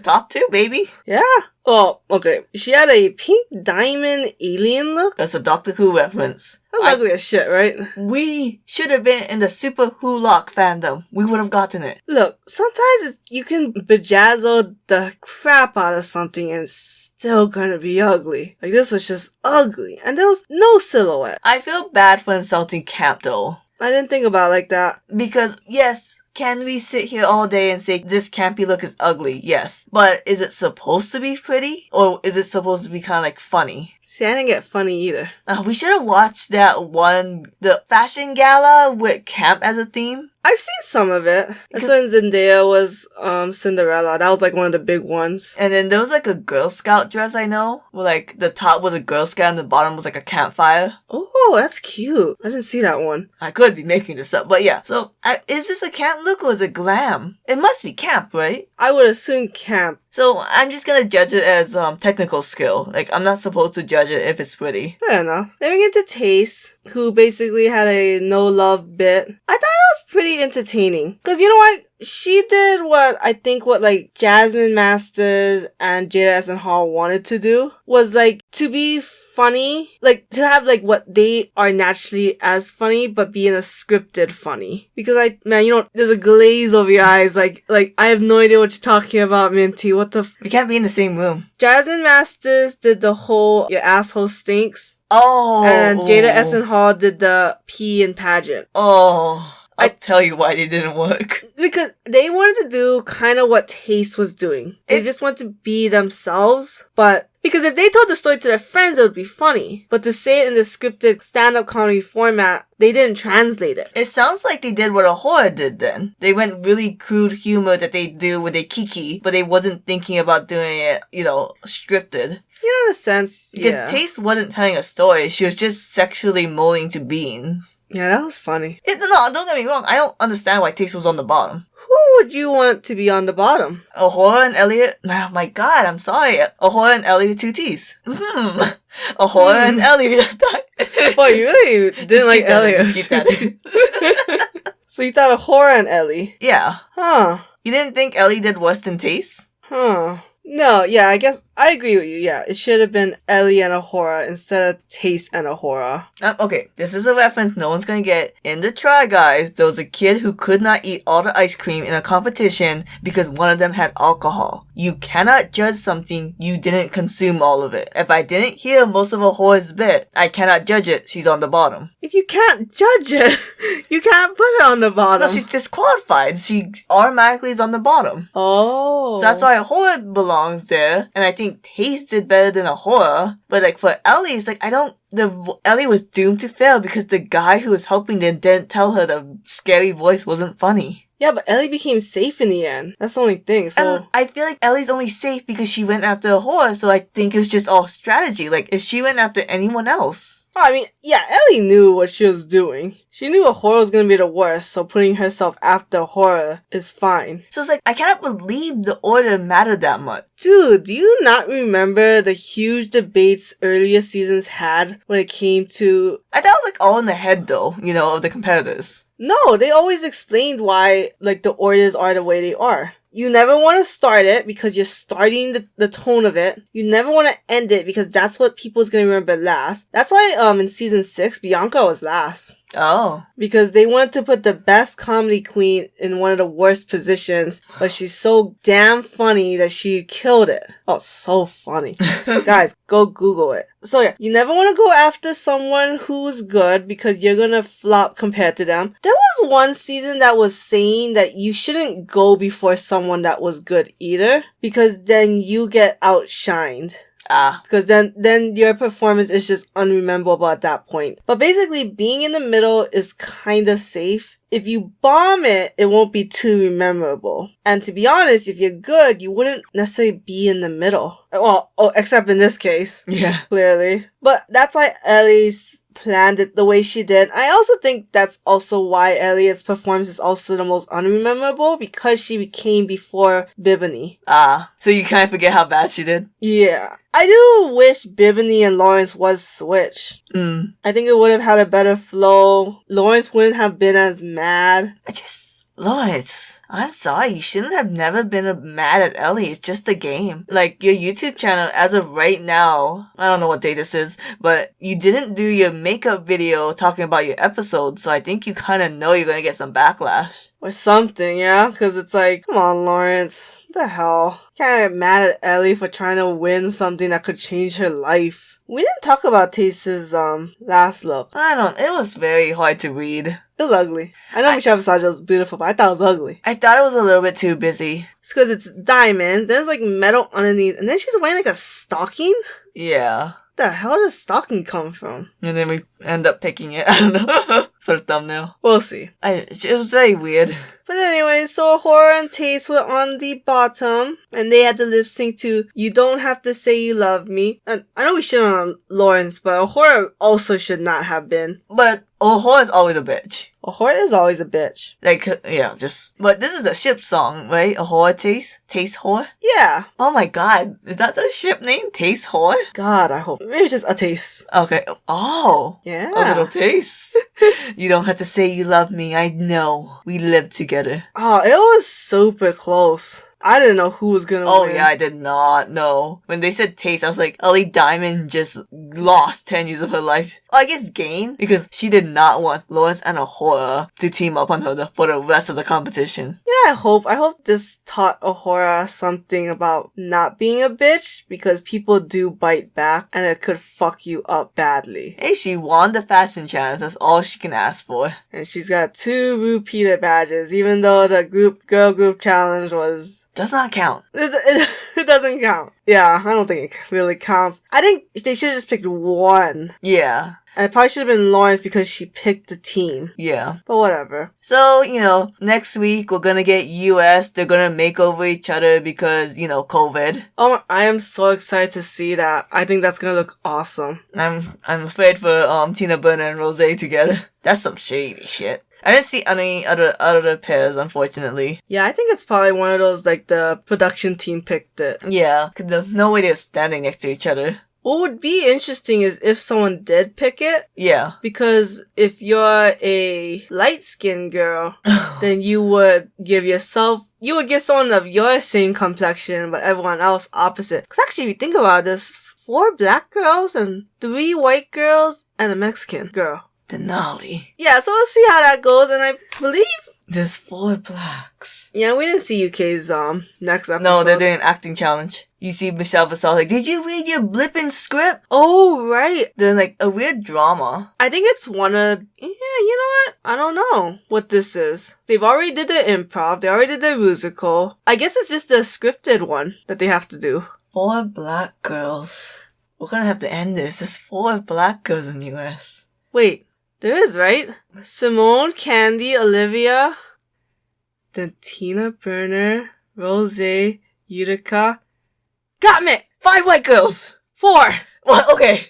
[SPEAKER 1] Top 2, baby.
[SPEAKER 2] Yeah. Oh, okay. She had a pink diamond alien look.
[SPEAKER 1] That's a Doctor Who reference.
[SPEAKER 2] That's ugly as shit, right?
[SPEAKER 1] We should have been in the Super Who Lock fandom. We would have gotten it.
[SPEAKER 2] Look, sometimes you can bejazzle the crap out of something and it's still gonna be ugly. Like, this was just ugly. And there was no silhouette.
[SPEAKER 1] I feel bad for insulting Camp, though.
[SPEAKER 2] I didn't think about it like that.
[SPEAKER 1] Because, yes, can we sit here all day and say this campy look is ugly? Yes. But is it supposed to be pretty? Or is it supposed to be kind of like funny?
[SPEAKER 2] See, I didn't get funny either.
[SPEAKER 1] We should have watched that one, the fashion gala with camp as a theme.
[SPEAKER 2] I've seen some of it. That's when Zendaya was Cinderella. That was like one of the big ones.
[SPEAKER 1] And then there was like a Girl Scout dress, I know, where like the top was a Girl Scout and the bottom was like a campfire.
[SPEAKER 2] Oh, that's cute. I didn't see that one.
[SPEAKER 1] I could be making this up, but yeah. So, is this a camp look or is it glam? It must be camp, right?
[SPEAKER 2] I would assume camp.
[SPEAKER 1] So, I'm just gonna judge it as technical skill. Like, I'm not supposed to judge it if it's pretty.
[SPEAKER 2] Fair enough. Then we get to Taste, who basically had a no-love bit. I thought it was pretty entertaining. Because you know what? She did what like Jasmine Masters and Jada Essence Hall wanted to do. Was like to be funny. Like to have like what they are naturally as funny, but be in a scripted funny. Because there's a glaze over your eyes. Like I have no idea what you're talking about, Minty. What the
[SPEAKER 1] We can't be in the same room.
[SPEAKER 2] Jasmine Masters did the whole your asshole stinks.
[SPEAKER 1] Oh.
[SPEAKER 2] And Jada Essence Hall did the pee and pageant.
[SPEAKER 1] Oh. I'll tell you why they didn't work.
[SPEAKER 2] Because they wanted to do kind of what Taste was doing. They just wanted to be themselves. But because if they told the story to their friends, it would be funny. But to say it in the scripted stand-up comedy format, they didn't translate it.
[SPEAKER 1] It sounds like they did what Aloha did then. They went really crude humor that they do when they kiki, but they wasn't thinking about doing it, scripted.
[SPEAKER 2] In a sense,
[SPEAKER 1] because Taste wasn't telling a story. She was just sexually molding to beans.
[SPEAKER 2] Yeah, that was funny.
[SPEAKER 1] No, don't get me wrong. I don't understand why Taste was on the bottom.
[SPEAKER 2] Who would you want to be on the bottom?
[SPEAKER 1] Ahura and Elliot? Oh my god, I'm sorry. Ahura and Elliot, 2 T's. Ahura and Elliot.
[SPEAKER 2] Boy, you really didn't like Elliot.
[SPEAKER 1] Keep that.
[SPEAKER 2] So you thought Ahura and Ellie?
[SPEAKER 1] Yeah.
[SPEAKER 2] Huh.
[SPEAKER 1] You didn't think Ellie did worse than Taste?
[SPEAKER 2] Huh. No, yeah, I guess I agree with you. Yeah, it should have been Ellie and Ahura instead of Taste and Ahura.
[SPEAKER 1] Okay, this is a reference no one's gonna get. In the Try Guys, there was a kid who could not eat all the ice cream in a competition because one of them had alcohol. You cannot judge something you didn't consume all of it. If I didn't hear most of Ahura's bit, I cannot judge it. She's on the bottom.
[SPEAKER 2] If you can't judge it, you can't put her on the bottom.
[SPEAKER 1] No, she's disqualified. She automatically is on the bottom.
[SPEAKER 2] Oh.
[SPEAKER 1] So that's why Ahura belongs there, and I think Taste did better than Ahura. But like for Ellie, it's like Ellie was doomed to fail because the guy who was helping them didn't tell her the scary voice wasn't funny.
[SPEAKER 2] Yeah, but Ellie became safe in the end. That's the only thing, so...
[SPEAKER 1] And I feel like Ellie's only safe because she went after a whore, so I think it's just all strategy. Like, if she went after anyone else...
[SPEAKER 2] I mean, yeah, Ellie knew what she was doing. She knew a whore was gonna be the worst, so putting herself after a whore is fine.
[SPEAKER 1] So it's like, I cannot believe the order mattered that much.
[SPEAKER 2] Dude, do you not remember the huge debates earlier seasons had when it came to...
[SPEAKER 1] I thought it was like all in the head though, you know, of the competitors.
[SPEAKER 2] No, they always explained why, like, the orders are the way they are. You never want to start it because you're starting the tone of it. You never want to end it because that's what people's gonna remember last. That's why, in season 6, Bianca was last.
[SPEAKER 1] Oh.
[SPEAKER 2] Because they wanted to put the best comedy queen in one of the worst positions, but she's so damn funny that she killed it. Oh, so funny. Guys, go Google it. So yeah, you never want to go after someone who's good because you're gonna flop compared to them. There was one season that was saying that you shouldn't go before someone that was good either, because then you get outshined. Because then your performance is just unrememberable at that point. But basically, being in the middle is kinda safe. If you bomb it, it won't be too memorable. And to be honest, if you're good, you wouldn't necessarily be in the middle. Well, except in this case.
[SPEAKER 1] Yeah.
[SPEAKER 2] Clearly. But that's why Ellie's planned it the way she did. I also think that's also why Elliot's performance is also the most unrememberable, because she became before Bibini.
[SPEAKER 1] So you kind of forget how bad she did?
[SPEAKER 2] Yeah. I do wish Bibini and Lawrence was switched. I think it would have had a better flow. Lawrence wouldn't have been as mad.
[SPEAKER 1] Lawrence, I'm sorry, you shouldn't have never been mad at Ellie. It's just a game. Like, your YouTube channel, as of right now, I don't know what day this is, but you didn't do your makeup video talking about your episode, so I think you kind of know you're gonna get some backlash.
[SPEAKER 2] Or something, yeah? Because it's like, come on, Lawrence. What the hell? Can't get mad at Ellie for trying to win something that could change her life. We didn't talk about Taste's, last look.
[SPEAKER 1] It was very hard to read.
[SPEAKER 2] It was ugly. I know Michelle Visage was beautiful, but I thought it was ugly.
[SPEAKER 1] I thought it was a little bit too busy.
[SPEAKER 2] It's because it's diamonds, then it's like metal underneath, and then she's wearing like a stocking?
[SPEAKER 1] Yeah.
[SPEAKER 2] The hell does stocking come from?
[SPEAKER 1] And then we end up picking it, I don't know, for the thumbnail.
[SPEAKER 2] We'll see.
[SPEAKER 1] It was very weird.
[SPEAKER 2] But anyway, so Ahura and Taste were on the bottom, and they had to lip sync to You Don't Have to Say You Love Me. And I know we shit on Lawrence, but Ahura also should not have been.
[SPEAKER 1] But Ahura is always a bitch.
[SPEAKER 2] Ahura is always a bitch.
[SPEAKER 1] Like, yeah, but this is the ship song, right? Ahura Taste? Taste Whore?
[SPEAKER 2] Yeah.
[SPEAKER 1] Oh my god, is that the ship name? Taste Whore?
[SPEAKER 2] God, I hope. Maybe just a taste.
[SPEAKER 1] Okay. Oh.
[SPEAKER 2] Yeah.
[SPEAKER 1] A little taste. You don't have to say you love me, I know. We live together.
[SPEAKER 2] Oh, it was super close. I didn't know who was gonna win.
[SPEAKER 1] Oh yeah, I did not know. When they said Taste, I was like, Ellie Diamond just lost 10 years of her life. Well, I guess gain, because she did not want Lawrence and Ahura to team up on her for the rest of the competition.
[SPEAKER 2] Yeah, I hope this taught Ahura something about not being a bitch, because people do bite back, and it could fuck you up badly.
[SPEAKER 1] Hey, she won the fashion challenge, that's all she can ask for.
[SPEAKER 2] And she's got 2 repeated badges, even though the girl group challenge was...
[SPEAKER 1] Does not count.
[SPEAKER 2] It doesn't count. Yeah, I don't think it really counts. I think they should have just picked one.
[SPEAKER 1] Yeah.
[SPEAKER 2] And it probably should have been Lawrence because she picked the team.
[SPEAKER 1] Yeah.
[SPEAKER 2] But whatever.
[SPEAKER 1] So, next week we're gonna get US. They're gonna make over each other because, COVID.
[SPEAKER 2] Oh, I am so excited to see that. I think that's gonna look awesome.
[SPEAKER 1] I'm afraid for Tina Burner and Rose together. That's some shady shit. I didn't see any other pairs, unfortunately.
[SPEAKER 2] Yeah, I think it's probably one of those, like, the production team picked it.
[SPEAKER 1] Yeah, because there's no way they're standing next to each other.
[SPEAKER 2] What would be interesting is if someone did pick it.
[SPEAKER 1] Yeah.
[SPEAKER 2] Because if you're a light-skinned girl, then you would give someone of your same complexion, but everyone else opposite. Because actually, if you think about this, 4 black girls and 3 white girls and a Mexican girl.
[SPEAKER 1] Denali.
[SPEAKER 2] Yeah, so we'll see how that goes, and I believe...
[SPEAKER 1] There's 4 blacks.
[SPEAKER 2] Yeah, we didn't see UK's, next episode.
[SPEAKER 1] No, they're doing an acting challenge. You see Michelle Visage like, did you read your blippin' script?
[SPEAKER 2] Oh, right.
[SPEAKER 1] They're like a weird drama.
[SPEAKER 2] I think it's one of... Yeah, you know what? I don't know what this is. They've already did the improv. They already did the musical. I guess it's just the scripted one that they have to do.
[SPEAKER 1] 4 black girls. We're gonna have to end this. There's 4 black girls in the US.
[SPEAKER 2] Wait. There is, right? Simone, Candy, Olivia. Then Tina Burner, Rose, Utica, got me!
[SPEAKER 1] 5 white girls.
[SPEAKER 2] 4!
[SPEAKER 1] Well, okay.